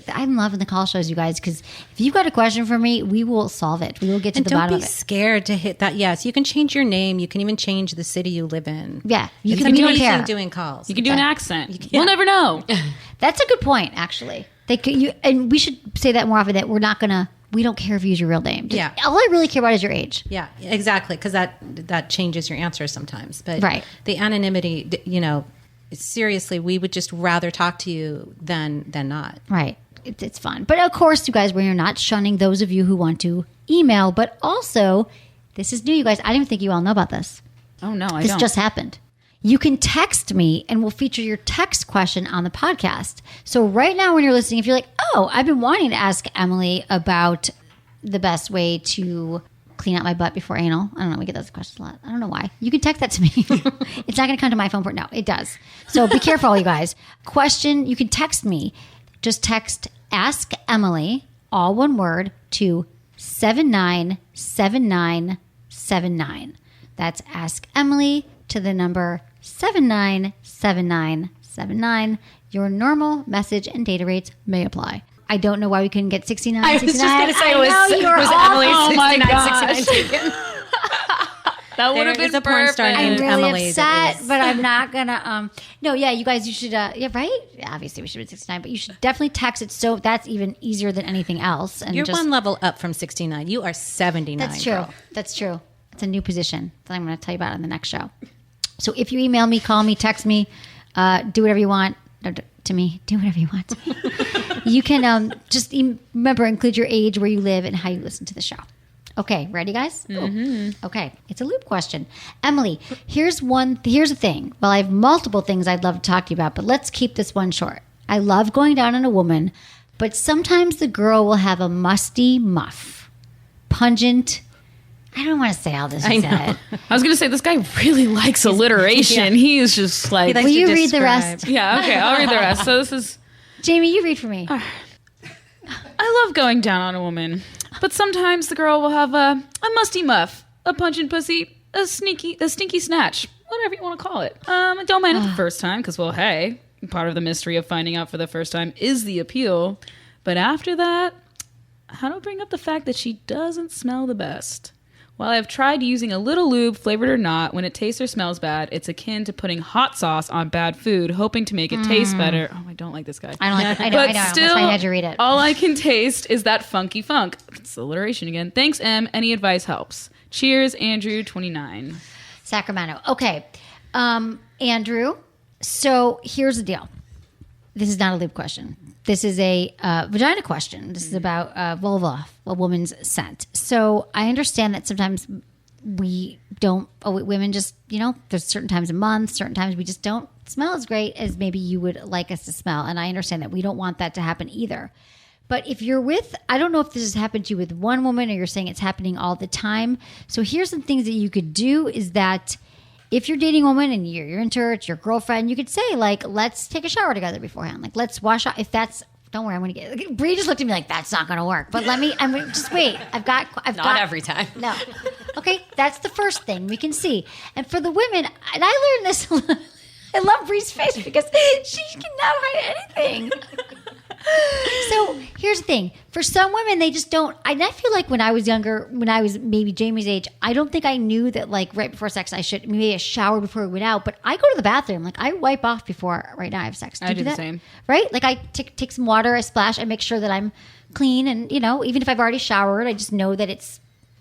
I'm loving the call shows, you guys, because if you've got a question for me, we will solve it. We will get to the bottom of it. Don't be scared to hit that yes. You can change your name. You can even change the city you live in. Yeah. You can do doing calls. You can do an accent. We'll never know. That's a good point, actually. And we should say that more often, that we don't care if you use your real name. Yeah. All I really care about is your age. Yeah, exactly, because that changes your answer sometimes. But the anonymity, seriously, we would just rather talk to you than not. Right. It's fun. But of course, you guys, we're not shunning those of you who want to email. But also, this is new, you guys. I don't even think you all know about this. Oh, no, I don't. This just happened. You can text me and we'll feature your text question on the podcast. So right now when you're listening, if you're like, oh, I've been wanting to ask Emily about the best way to clean out my butt before anal. I don't know. We get those questions a lot. I don't know why. You can text that to me. It's not going to come to my phone. No, it does. So be careful, you guys. Question, you can text me. Just text Ask Emily, all one word, to 797979. That's Ask Emily to the number 797979. Your normal message and data rates may apply. I don't know why we couldn't get 69. I was 69. just going to say, was Emily 69, 69 taken? That would have been a porn star named I'm really Emily. upset, but I'm not gonna. No, yeah, you guys, you should. Yeah, right. Obviously, we should be 69, but you should definitely text it. So that's even easier than anything else. And you're one level up from 69. You are 79. That's true. Girl. That's true. It's a new position that I'm going to tell you about on the next show. So if you email me, call me, text me, do whatever you want to me. Do whatever you want to me. You can just remember, include your age, where you live, and how you listen to the show. Okay, ready, guys? Mm-hmm. Okay, it's a loop question. Emily, here's the thing. Well, I have multiple things I'd love to talk to you about, but let's keep this one short. I love going down on a woman, but sometimes the girl will have a musty muff, pungent. I don't want to say all this. I was going to say, this guy really likes alliteration. He is just like... Will you read the rest? Yeah, okay, I'll read the rest. So this is... Jamie, you read for me. I I love going down on a woman, but sometimes the girl will have a musty muff, a punching pussy, a stinky snatch, whatever you want to call it. I don't mind it the first time because, well, hey, part of the mystery of finding out for the first time is the appeal. But after that, how do I bring up the fact that she doesn't smell the best? While I've tried using a little lube, flavored or not, when it tastes or smells bad, it's akin to putting hot sauce on bad food, hoping to make it taste better. Oh, I don't like this guy. I don't like it. I know. Still, that's why I had to read it. All I can taste is that funky funk. It's alliteration again. Thanks, Em. Any advice helps. Cheers, Andrew, 29. Sacramento. Okay. Andrew, so here's the deal. This is not a lube question. This is a vagina question. This is about vulva, a woman's scent. So I understand that sometimes we don't, women just, there's certain times a month, certain times we just don't smell as great as maybe you would like us to smell. And I understand that we don't want that to happen either. But if you're with, I don't know if this has happened to you with one woman or you're saying it's happening all the time. So here's some things that you could do is that if you're dating a woman and you're into her, it's your girlfriend, you could say, like, let's take a shower together beforehand. Like, let's wash out. If that's, don't worry, I'm going to get, Brie just looked at me like, that's not going to work. But just wait. I've got. Not every time. No. Okay, that's the first thing we can see. And for the women, and I learned this, I love Brie's face because she cannot hide anything. So here's the thing. For some women, they just don't. I feel like when I was younger, when I was maybe Jamie's age, I don't think I knew that like right before sex, I should maybe a shower before we went out. But I go to the bathroom. Like I wipe off before right now I have sex. I do the same. Right? Like I take some water, I splash, I make sure that I'm clean. And, even if I've already showered, I just know that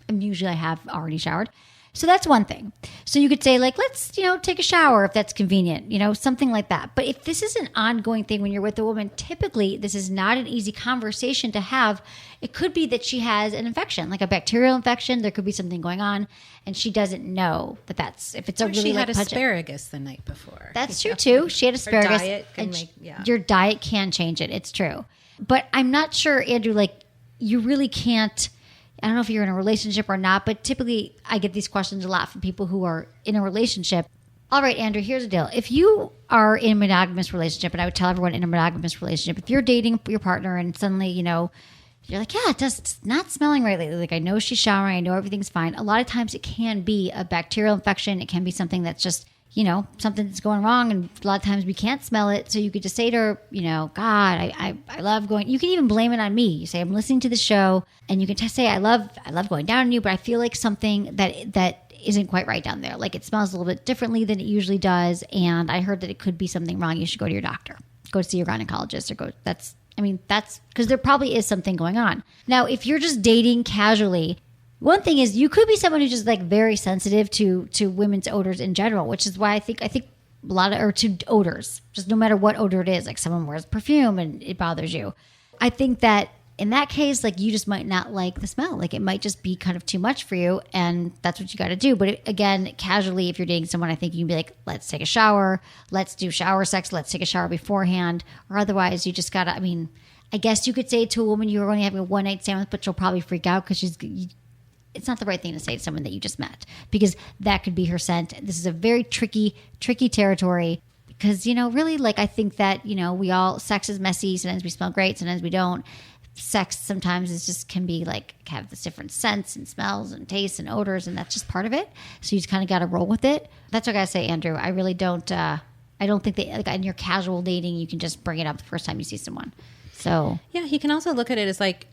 usually I have already showered. So that's one thing. So you could say like, let's, take a shower if that's convenient, something like that. But if this is an ongoing thing when you're with a woman, typically this is not an easy conversation to have. It could be that she has an infection, like a bacterial infection. There could be something going on and she doesn't know that that's, if it's a really she had like asparagus the night before. That's true too. She had asparagus. Your diet can change it. It's true. But I'm not sure, Andrew, like you really can't, I don't know if you're in a relationship or not, but typically I get these questions a lot from people who are in a relationship. All right, Andrew, here's the deal. If you are in a monogamous relationship, and I would tell everyone in a monogamous relationship, if you're dating your partner and suddenly, you're like, yeah, it's not smelling right lately. Like I know she's showering. I know everything's fine. A lot of times it can be a bacterial infection. It can be something that's just, something that's going wrong. And a lot of times we can't smell it. So you could just say to her, God, I love going, you can even blame it on me. You say, I'm listening to the show and you can just say, I love going down on you, but I feel like something that isn't quite right down there. Like it smells a little bit differently than it usually does. And I heard that it could be something wrong. You should go to your doctor, go see your gynecologist or that's because there probably is something going on. Now, if you're just dating casually, one thing is you could be someone who's just like very sensitive to women's odors in general, which is why I think a lot of, or to odors, just no matter what odor it is, like someone wears perfume and it bothers you. I think that in that case, like you just might not like the smell. Like it might just be kind of too much for you and that's what you got to do. But again, casually, if you're dating someone, I think you can be like, let's take a shower. Let's do shower sex. Let's take a shower beforehand. Or otherwise you just got to, I guess you could say to a woman you're only having a one night stand with, but she'll probably freak out because it's not the right thing to say to someone that you just met because that could be her scent. This is a very tricky territory because, really, like, I think that, sex is messy. Sometimes we smell great. Sometimes we don't. Sex sometimes is just can be like, have this different scents and smells and tastes and odors. And that's just part of it. So you just kind of got to roll with it. That's what I got to say, Andrew. I really don't, I don't think that like in your casual dating, you can just bring it up the first time you see someone. So yeah, he can also look at it as like,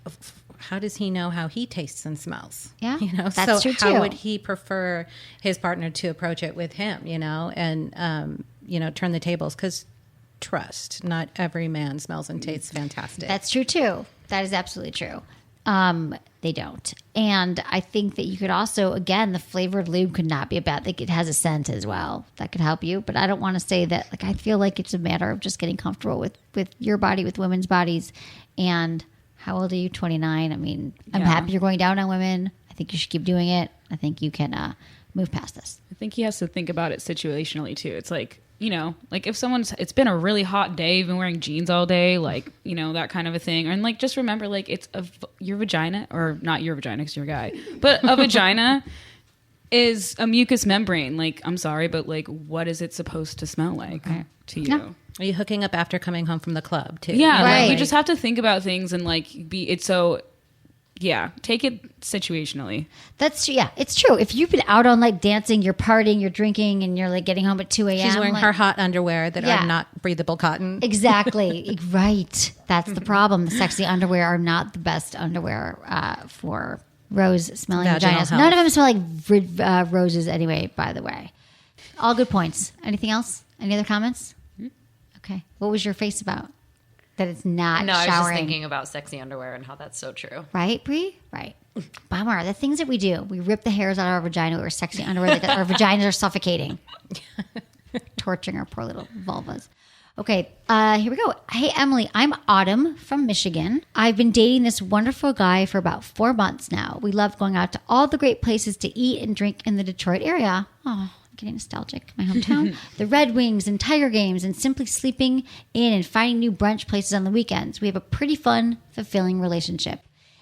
how does he know how he tastes and smells? Yeah, that's true too. How would he prefer his partner to approach it with him? And turn the tables because trust. Not every man smells and tastes fantastic. That's true too. That is absolutely true. They don't, and I think that you could also, again, the flavored lube could not be a bad thing. It has a scent as well that could help you. But I don't want to say that. Like I feel like it's a matter of just getting comfortable with your body, with women's bodies, and. How old are you? 29. I'm happy you're going down on women. I think you should keep doing it. I think you can move past this. I think he has to think about it situationally too. It's like, like if it's been a really hot day, you've been wearing jeans all day, like, that kind of a thing. And like, just remember, like it's your vagina, or not your vagina because you're a guy, but a vagina is a mucous membrane. Like, I'm sorry, but like, what is it supposed to smell like to you? No. Are you hooking up after coming home from the club too? Yeah, Right. like, you just have to think about things and like take it situationally. It's true. If you've been out on like dancing, you're partying, you're drinking, and you're like getting home at 2 a.m. She's wearing like, her hot underwear that Yeah. are not breathable cotton. Exactly. Right. That's the problem. The sexy underwear are not the best underwear for rose-smelling Vaginal vaginas. health. None of them smell like roses anyway, by the way. All good points. Anything else? Any other comments? Okay. What was your face about? That it's not No, I was showering. just thinking about sexy underwear and how that's so true. Right, Brie? Right. Bummer. The things that we do. We rip the hairs out of our vagina or sexy underwear. That our vaginas are suffocating. Torturing our poor little vulvas. Okay, here we go. Hey, Emily, I'm Autumn from Michigan. I've been dating this wonderful guy for about 4 months now. We love going out to all the great places to eat and drink in the Detroit area. Oh, I'm getting nostalgic. My hometown. The Red Wings and Tiger games and simply sleeping in and finding new brunch places on the weekends. We have a pretty fun, fulfilling relationship.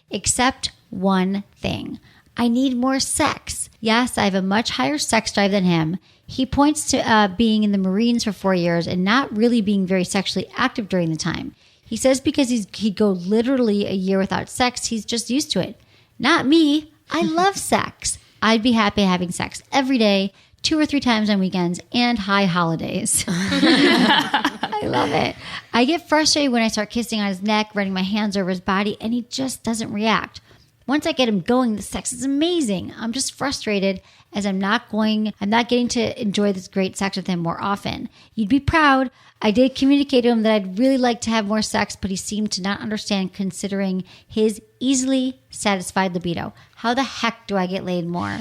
Except one thing. I need more sex. Yes, I have a much higher sex drive than him. He points to being in the Marines for 4 years and not really being very sexually active during the time. He says because he'd go literally a year without sex, he's just used to it. Not me. I love sex. I'd be happy having sex every day, 2 or 3 times on weekends, and high holidays. I love it. I get frustrated when I start kissing on his neck, running my hands over his body, and he just doesn't react. Once I get him going, the sex is amazing. I'm just frustrated as I'm not getting to enjoy this great sex with him more often. You'd be proud. I did communicate to him that I'd really like to have more sex, but he seemed to not understand considering his easily satisfied libido. How the heck do I get laid more?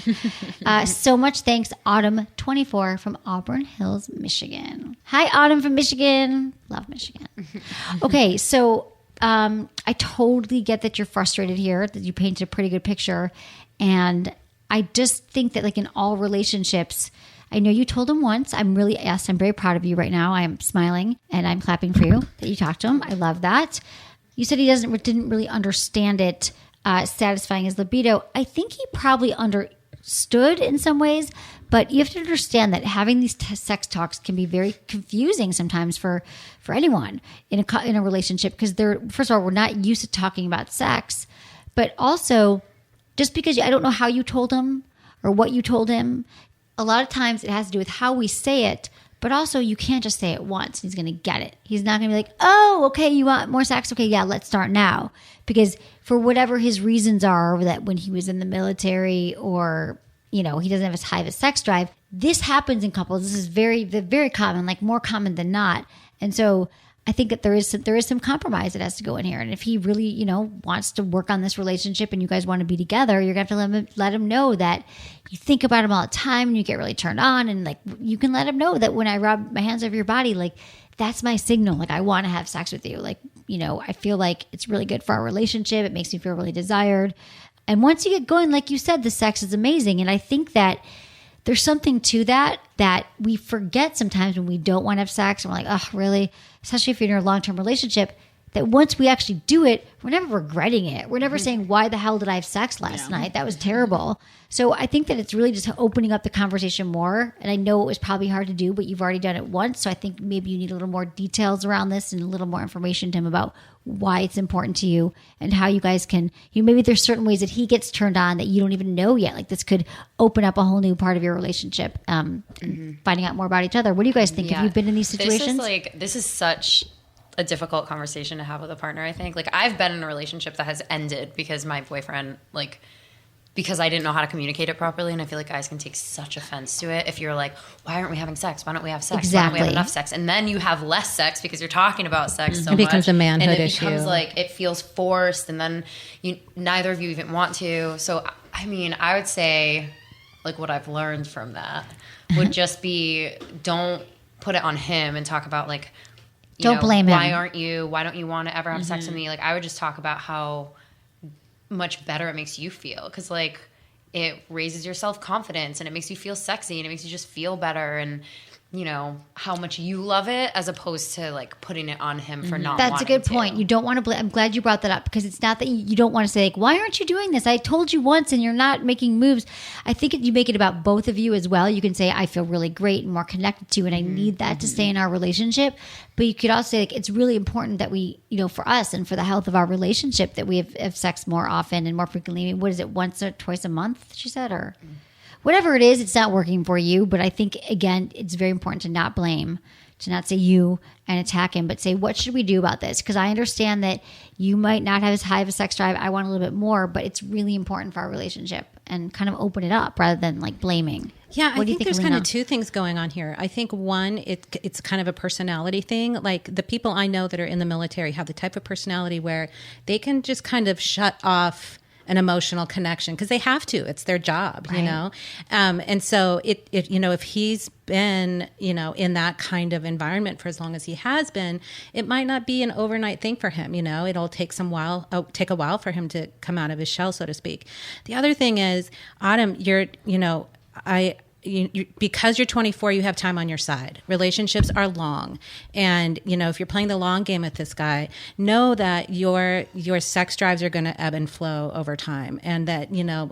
So much thanks, Autumn24 from Auburn Hills, Michigan. Hi, Autumn from Michigan. Love Michigan. Okay, so I totally get that you're frustrated here, that you painted a pretty good picture. And I just think that like in all relationships, I know you told him once. I'm very proud of you right now. I'm smiling and I'm clapping for you that you talked to him. I love that. You said he didn't really understand it satisfying his libido. I think he probably understood in some ways, but you have to understand that having these sex talks can be very confusing sometimes for anyone in a relationship, because first of all, we're not used to talking about sex, but also just because I don't know how you told him or what you told him, a lot of times it has to do with how we say it, but also you can't just say it once. He's going to get it. He's not going to be like, oh, okay, you want more sex? Okay, yeah, let's start now. Because for whatever his reasons are, that when he was in the military or, he doesn't have as high of a sex drive, this happens in couples. This is very, very common, like more common than not. And so I think that there is some compromise that has to go in here. And if he really, wants to work on this relationship and you guys want to be together, you're going to have to let him know that you think about him all the time and you get really turned on. And like, you can let him know that when I rub my hands over your body, like that's my signal. Like I want to have sex with you. Like, I feel like it's really good for our relationship. It makes me feel really desired. And once you get going, like you said, the sex is amazing. And I think that there's something to that we forget sometimes when we don't want to have sex. And we're like, oh, really? Especially if you're in a long-term relationship, that once we actually do it, we're never regretting it. We're never saying, why the hell did I have sex last night? That was terrible. So I think that it's really just opening up the conversation more. And I know it was probably hard to do, but you've already done it once. So I think maybe you need a little more details around this and a little more information to him about why it's important to you and how you guys can, maybe there's certain ways that he gets turned on that you don't even know yet. Like this could open up a whole new part of your relationship, finding out more about each other. What do you guys think? Have you been in these situations? This is such a difficult conversation to have with a partner, I think. Like I've been in a relationship that has ended because my boyfriend, because I didn't know how to communicate it properly. And I feel like guys can take such offense to it. If you're like, why aren't we having sex? Why don't we have sex? Exactly. Why don't we have enough sex? And then you have less sex because you're talking about sex so much. It becomes a manhood and it issue. becomes like, it feels forced. And then neither of you even want to. So, I would say like what I've learned from that would just be, don't put it on him and talk about like, don't blame him. Why don't you want to ever have sex with me? Like I would just talk about how much better it makes you feel. Because like it raises your self-confidence and it makes you feel sexy and it makes you just feel better. And you know, how much you love it as opposed to like putting it on him for not That's a wanting good to. point. You don't want to blame. I'm glad you brought that up because it's not that you don't want to say like, why aren't you doing this? I told you once and you're not making moves. I think you make it about both of you as well. You can say, I feel really great and more connected to you and I need that to stay in our relationship. But you could also say like, it's really important that we, you know, for us and for the health of our relationship that we have sex more often and more frequently. I mean, what is it, once or twice a month, she said, or... Whatever it is, it's not working for you. But I think, again, it's very important to not blame, to not say you and attack him, but say, what should we do about this? Because I understand that you might not have as high of a sex drive. I want a little bit more, but it's really important for our relationship and kind of open it up rather than like blaming. Yeah, I think there's Halina? kind of two things going on here. I think one, it's kind of a personality thing. Like the people I know that are in the military have the type of personality where they can just kind of shut off an emotional connection because they have to. It's their job, you know? And so it, you know, if he's been, you know, in that kind of environment for as long as he has been, it might not be an overnight thing for him, you know? It'll take take a while for him to come out of his shell, so to speak. The other thing is, Autumn, because you're 24, you have time on your side. Relationships are long. And, you know, if you're playing the long game with this guy, know that your sex drives are going to ebb and flow over time. And that, you know,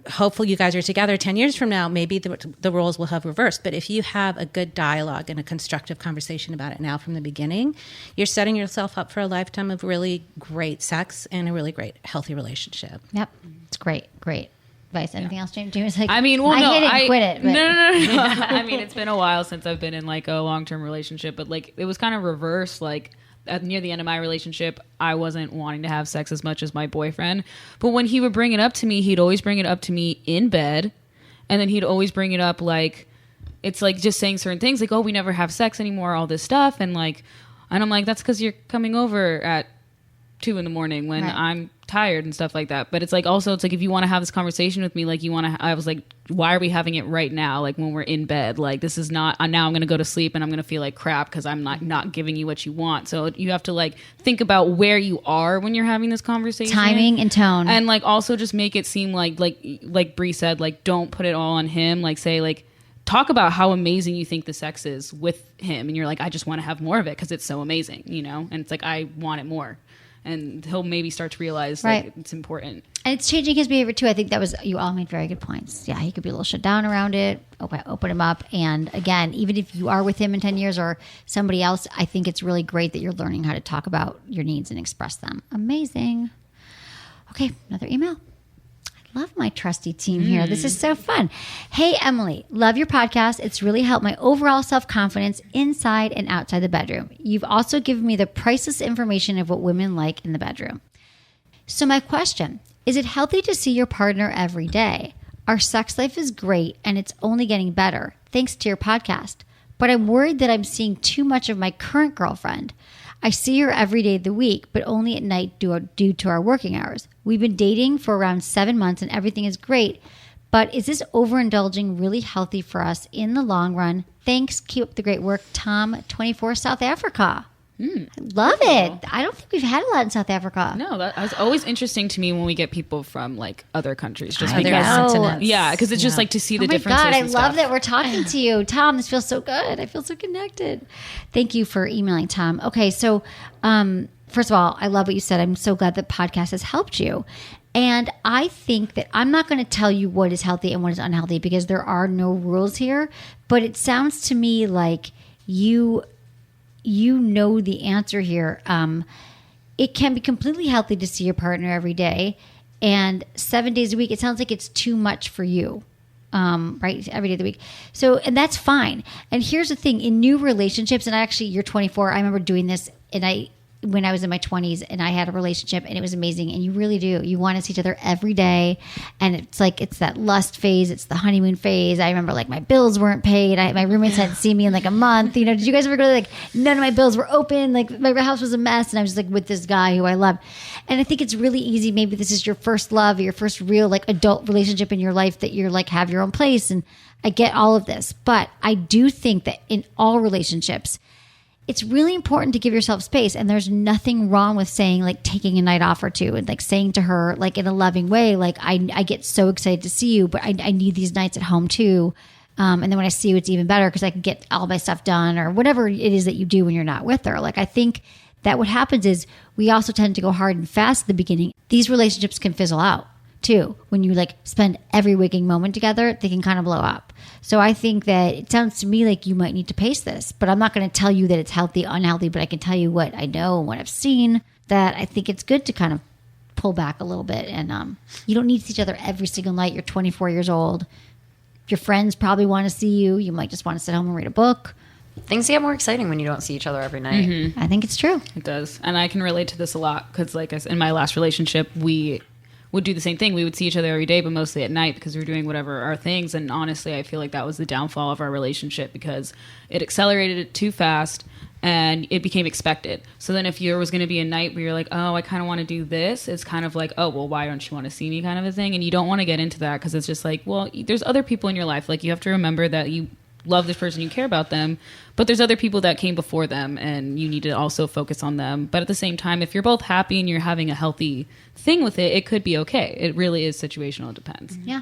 hopefully you guys are together 10 years from now, maybe the roles will have reversed. But if you have a good dialogue and a constructive conversation about it now from the beginning, you're setting yourself up for a lifetime of really great sex and a really great, healthy relationship. Yep. It's great. Great. Advice. Anything else, James? James, like, I mean, well, I quit it. But. No. I mean, it's been a while since I've been in like a long-term relationship, but like it was kind of reverse. Like near the end of my relationship, I wasn't wanting to have sex as much as my boyfriend. But when he would bring it up to me, he'd always bring it up to me in bed, and then he'd always bring it up like it's like just saying certain things, like, "Oh, we never have sex anymore," all this stuff, and I'm like, "That's because you're coming over at 2 a.m. when I'm tired and stuff like that." But it's like also it's like if you want to have this conversation with me, like you want to I was like, why are we having it right now, like when we're in bed? Like this is not now I'm going to go to sleep and I'm going to feel like crap because I'm not giving you what you want. So you have to like think about where you are when you're having this conversation, timing and tone, and like also just make it seem like Brie said, like don't put it all on him. Like say like talk about how amazing you think the sex is with him, and you're like, I just want to have more of it because it's so amazing, you know. And it's like I want it more. And he'll maybe start to realize like it's important. And it's changing his behavior too. I think you all made very good points. Yeah, he could be a little shut down around it, open him up. And again, even if you are with him in 10 years or somebody else, I think it's really great that you're learning how to talk about your needs and express them. Amazing. Okay, another email. Love my trusty team here. This is so fun. Hey, Emily, love your podcast. It's really helped my overall self-confidence inside and outside the bedroom. You've also given me the priceless information of what women like in the bedroom. So my question, is it healthy to see your partner every day? Our sex life is great and it's only getting better thanks to your podcast. But I'm worried that I'm seeing too much of my current girlfriend. I see her every day of the week, but only at night due to our working hours. We've been dating for around 7 months and everything is great. But is this overindulging really healthy for us in the long run? Thanks. Keep up the great work. Tom, 24, South Africa. I love it. I don't think we've had a lot in South Africa. No, that's always interesting to me when we get people from like other countries. Just other because, continents. Yeah, because it's just like to see the differences. Oh my God, I and love stuff. that we're talking to you. Tom, this feels so good. I feel so connected. Thank you for emailing, Tom. Okay, so first of all, I love what you said. I'm so glad the podcast has helped you. And I think that I'm not going to tell you what is healthy and what is unhealthy because there are no rules here. But it sounds to me like you know the answer here. It can be completely healthy to see your partner every day. And 7 days a week, it sounds like it's too much for you. Right? Every day of the week. So, and that's fine. And here's the thing, in new relationships, and you're 24, I remember doing this when I was in my 20s and I had a relationship and it was amazing. And you really do. You want to see each other every day. And it's like, it's that lust phase. It's the honeymoon phase. I remember like my bills weren't paid. My roommates hadn't seen me in like a month. You know, did you guys ever go to like, none of my bills were open. Like my house was a mess. And I was like with this guy who I loved. And I think it's really easy. Maybe this is your first love, your first real like adult relationship in your life that you're like have your own place. And I get all of this. But I do think that in all relationships, it's really important to give yourself space. And there's nothing wrong with saying like taking a night off or two and like saying to her like in a loving way, like I get so excited to see you, but I need these nights at home too. And then when I see you, it's even better because I can get all my stuff done or whatever it is that you do when you're not with her. Like, I think that what happens is we also tend to go hard and fast at the beginning. These relationships can fizzle out too. When you like spend every waking moment together, they can kind of blow up. So I think that it sounds to me like you might need to pace this, but I'm not going to tell you that it's healthy, unhealthy, but I can tell you what I know and what I've seen, that I think it's good to kind of pull back a little bit. And you don't need to see each other every single night. You're 24 years old. Your friends probably want to see you. You might just want to sit home and read a book. Things get more exciting when you don't see each other every night. I think it's true. It does. And I can relate to this a lot because, like, in my last relationship, we would do the same thing. We would see each other every day, but mostly at night because we were doing whatever our things. And honestly, I feel like that was the downfall of our relationship because it accelerated it too fast and it became expected. So then if there was going to be a night where you're like, oh, I kind of want to do this, it's kind of like, oh, well, why don't you want to see me kind of a thing? And you don't want to get into that because it's just like, well, there's other people in your life. Like, you have to remember that you love this person, you care about them, but there's other people that came before them and you need to also focus on them. But at the same time, if you're both happy and you're having a healthy thing with it, it could be okay. It really is situational. It depends. Yeah.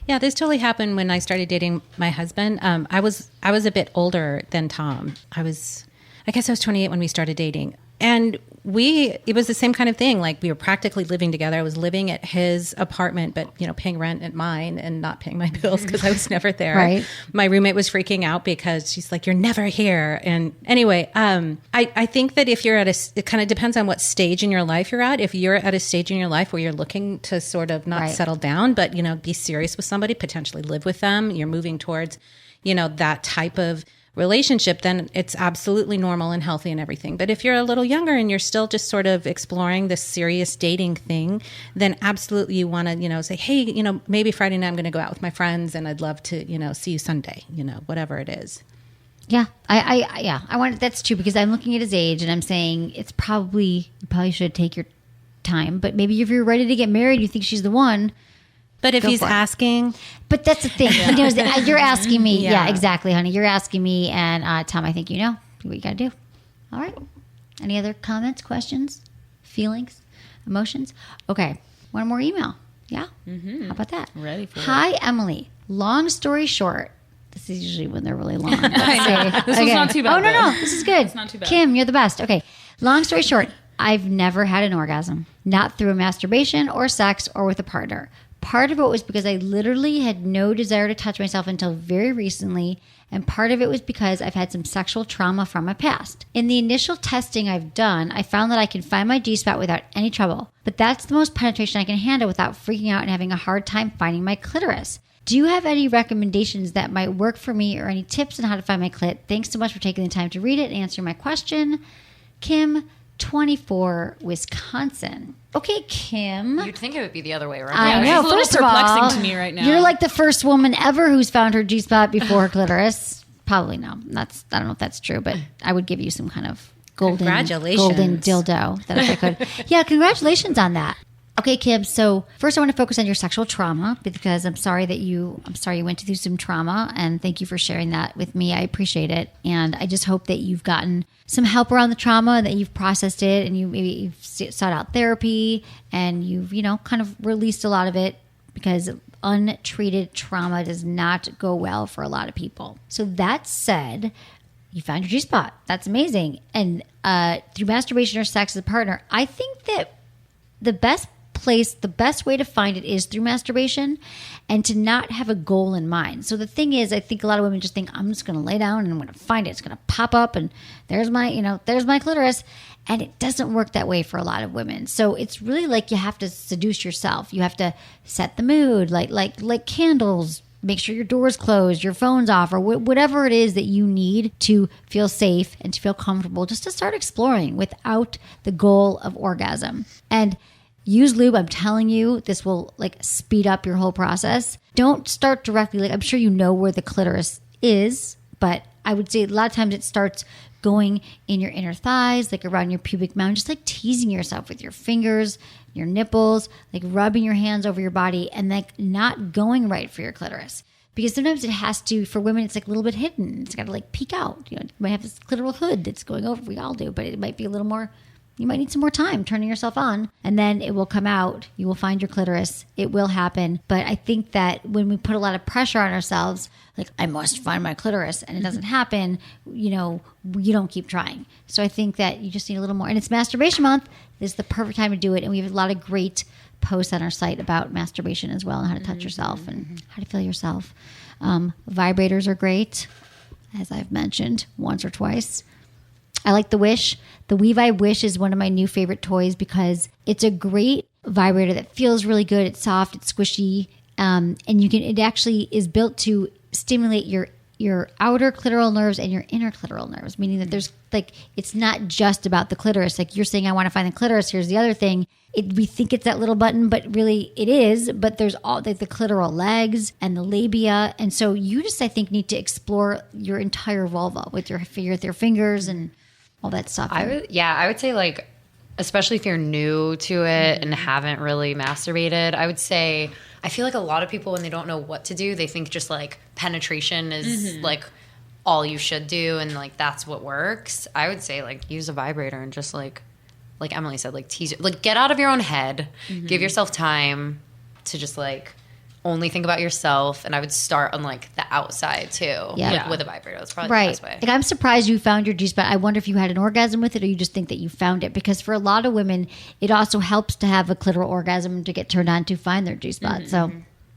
Yeah, this totally happened when I started dating my husband. I was a bit older than Tom. I guess I was 28 when we started dating. And it was the same kind of thing. Like, we were practically living together. I was living at his apartment, but, paying rent at mine and not paying my bills because I was never there. Right. My roommate was freaking out because she's like, you're never here. And anyway, I think that if you're it kind of depends on what stage in your life you're at. If you're at a stage in your life where you're looking to sort of not settle down, but, be serious with somebody, potentially live with them, you're moving towards, that type of relationship, then it's absolutely normal and healthy and everything. But if you're a little younger and you're still just sort of exploring this serious dating thing, then absolutely you want to, say, hey, maybe Friday night I'm going to go out with my friends and I'd love to, see you Sunday, whatever it is. Yeah. I want, that's true, because I'm looking at his age and I'm saying you probably should take your time, but maybe if you're ready to get married, you think she's the one. But if he's asking. But that's the thing. You're asking me. Yeah, exactly, honey. You're asking me. And Tom, I think you know what you got to do. All right. Any other comments, questions, feelings, emotions? Okay. One more email. Yeah? Mm-hmm. How about that? Ready for it. Hi, Emily. Long story short. This is usually when they're really long. This was not too bad. Oh, no. This is good. It's not too bad. Kim, you're the best. Okay. Long story short. I've never had an orgasm. Not through masturbation or sex or with a partner. Part of it was because I literally had no desire to touch myself until very recently, and part of it was because I've had some sexual trauma from my past. In the initial testing I've done, I found that I can find my G-spot without any trouble, but that's the most penetration I can handle without freaking out and having a hard time finding my clitoris. Do you have any recommendations that might work for me or any tips on how to find my clit? Thanks so much for taking the time to read it and answer my question. Kim, 24, Wisconsin. Okay, Kim. You'd think it would be the other way around. I know. First of all, perplexing to me right now. You're like the first woman ever who's found her G-spot before her clitoris. Probably no. I don't know if that's true, but I would give you some kind of golden dildo that if I could. Yeah, congratulations on that. Okay, Kim. So first, I want to focus on your sexual trauma because I'm sorry you went through some trauma, and thank you for sharing that with me. I appreciate it, and I just hope that you've gotten some help around the trauma, that you've processed it, and you've sought out therapy, and you've kind of released a lot of it, because untreated trauma does not go well for a lot of people. So that said, you found your G-spot. That's amazing, and through masturbation or sex with a partner, I think that the best way to find it is through masturbation, and to not have a goal in mind. So the thing is, I think a lot of women just think, I'm just going to lay down and I'm going to find it. It's going to pop up and there's my clitoris. And it doesn't work that way for a lot of women. So it's really like you have to seduce yourself. You have to set the mood, like candles, make sure your door's closed, your phone's off, or whatever it is that you need to feel safe and to feel comfortable, just to start exploring without the goal of orgasm. And use lube. I'm telling you, this will speed up your whole process. Don't start directly. I'm sure you know where the clitoris is, but I would say a lot of times it starts going in your inner thighs, around your pubic mound, just teasing yourself with your fingers, your nipples, rubbing your hands over your body, and not going right for your clitoris. Because sometimes it has to, for women, it's a little bit hidden. It's got to peek out. You might have this clitoral hood that's going over. We all do, but it might be a little more you might need some more time turning yourself on, and then it will come out. You will find your clitoris. It will happen. But I think that when we put a lot of pressure on ourselves, like, I must find my clitoris, and it doesn't happen, you don't keep trying. So I think that you just need a little more. And it's masturbation month. This is the perfect time to do it. And we have a lot of great posts on our site about masturbation as well, and how to touch yourself and how to feel yourself. Vibrators are great, as I've mentioned once or twice. I like the Wish. The WeVibe Wish is one of my new favorite toys because it's a great vibrator that feels really good. It's soft, it's squishy, and it actually is built to stimulate your outer clitoral nerves and your inner clitoral nerves, meaning that there's it's not just about the clitoris. Like you're saying, I want to find the clitoris. Here's the other thing. We think it's that little button, but really it is. But there's all the clitoral legs and the labia. And so you just, I think, need to explore your entire vulva with your fingers and all that stuff. I would say, especially if you're new to it and haven't really masturbated, I would say, I feel like a lot of people, when they don't know what to do, they think just penetration is all you should do, and that's what works. I would say use a vibrator and just like Emily said, tease, get out of your own head, give yourself time to just only think about yourself. And I would start on the outside too, with a vibrator. That's probably the best way. I'm surprised you found your G-spot. I wonder if you had an orgasm with it, or you just think that you found it, because for a lot of women, it also helps to have a clitoral orgasm to get turned on to find their G-spot. So.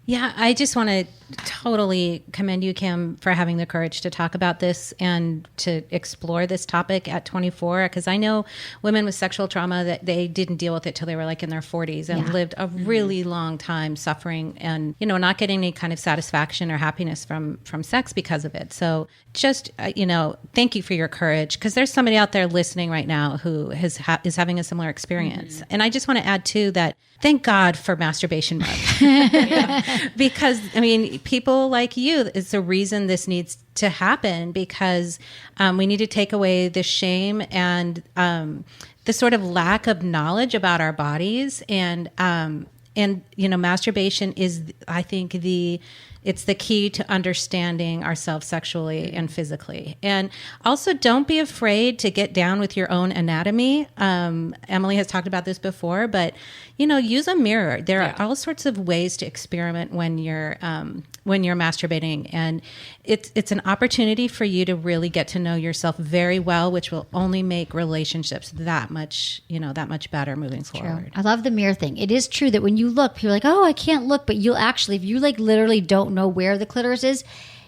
Yeah, I just want to totally commend you, Kim, for having the courage to talk about this and to explore this topic at 24, because I know women with sexual trauma that they didn't deal with it till they were in their 40s and lived a really long time suffering and, not getting any kind of satisfaction or happiness from sex because of it. So just, thank you for your courage, because there's somebody out there listening right now who is having a similar experience. And I just want to add, too, that thank God for Masturbation Month. Because, people like you is the reason this needs to happen, because we need to take away the shame and the sort of lack of knowledge about our bodies. And masturbation is, I think, it's the key to understanding ourselves sexually and physically. And also, don't be afraid to get down with your own anatomy. Emily has talked about this before, but, use a mirror. There are all sorts of ways to experiment when you're masturbating. And it's an opportunity for you to really get to know yourself very well, which will only make relationships that much better moving forward. I love the mirror thing. It is true that when you look, people are like, oh, I can't look. But you'll actually, if you literally don't know where the clitoris is,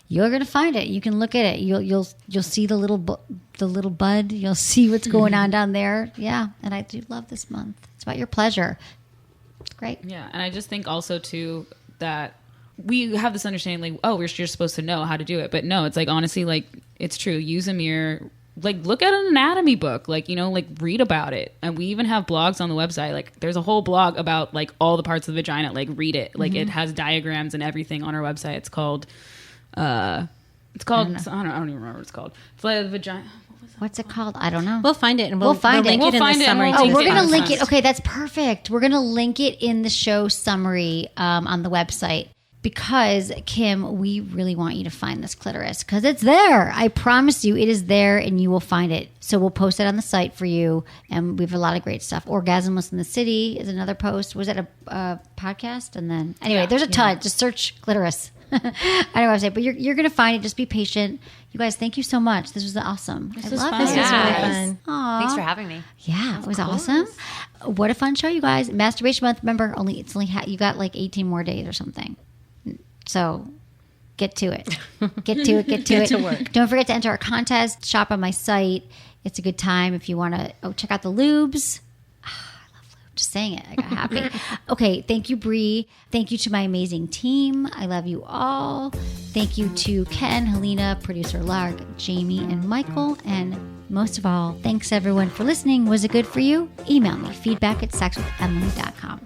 you're going to find it. You can look at it. You'll see the little bud. You'll see what's going on down there. Yeah. And I do love this month. It's about your pleasure. It's great. Yeah. And I just think also too that we have this understanding you're just supposed to know how to do it. But no, it's honestly, it's true. Use a mirror. Look at an anatomy book, read about it. And we even have blogs on the website. There's a whole blog about all the parts of the vagina. Read it. It has diagrams and everything on our website. It's called, I don't even remember what it's called. It's the vagina. What's it called? I don't know. We'll find it and we'll find it. We'll find it. Oh, we're going to link it. Okay, that's perfect. We're going to link it in the show summary on the website. Because, Kim, we really want you to find this clitoris, because it's there. I promise you it is there, and you will find it. So we'll post it on the site for you, and we have a lot of great stuff. Orgasmless in the City is another post. Was that a podcast? And then, anyway, there's a ton. Just search clitoris. I don't know what to say, but you're going to find it. Just be patient. You guys, thank you so much. This was awesome. This was love fun. this. Yeah. This was really fun. Aww. Thanks for having me. Yeah, it was awesome. What a fun show, you guys. Masturbation Month. Remember, you got 18 more days or something. So get to it. Get to it. Get to work. Don't forget to enter our contest. Shop on my site. It's a good time if you want to check out the lubes. I love lube. Just saying it. I got happy. Okay. Thank you, Brie. Thank you to my amazing team. I love you all. Thank you to Ken, Halina, producer Lark, Jamie, and Michael. And most of all, thanks everyone for listening. Was it good for you? Email me feedback@sexwithemily.com.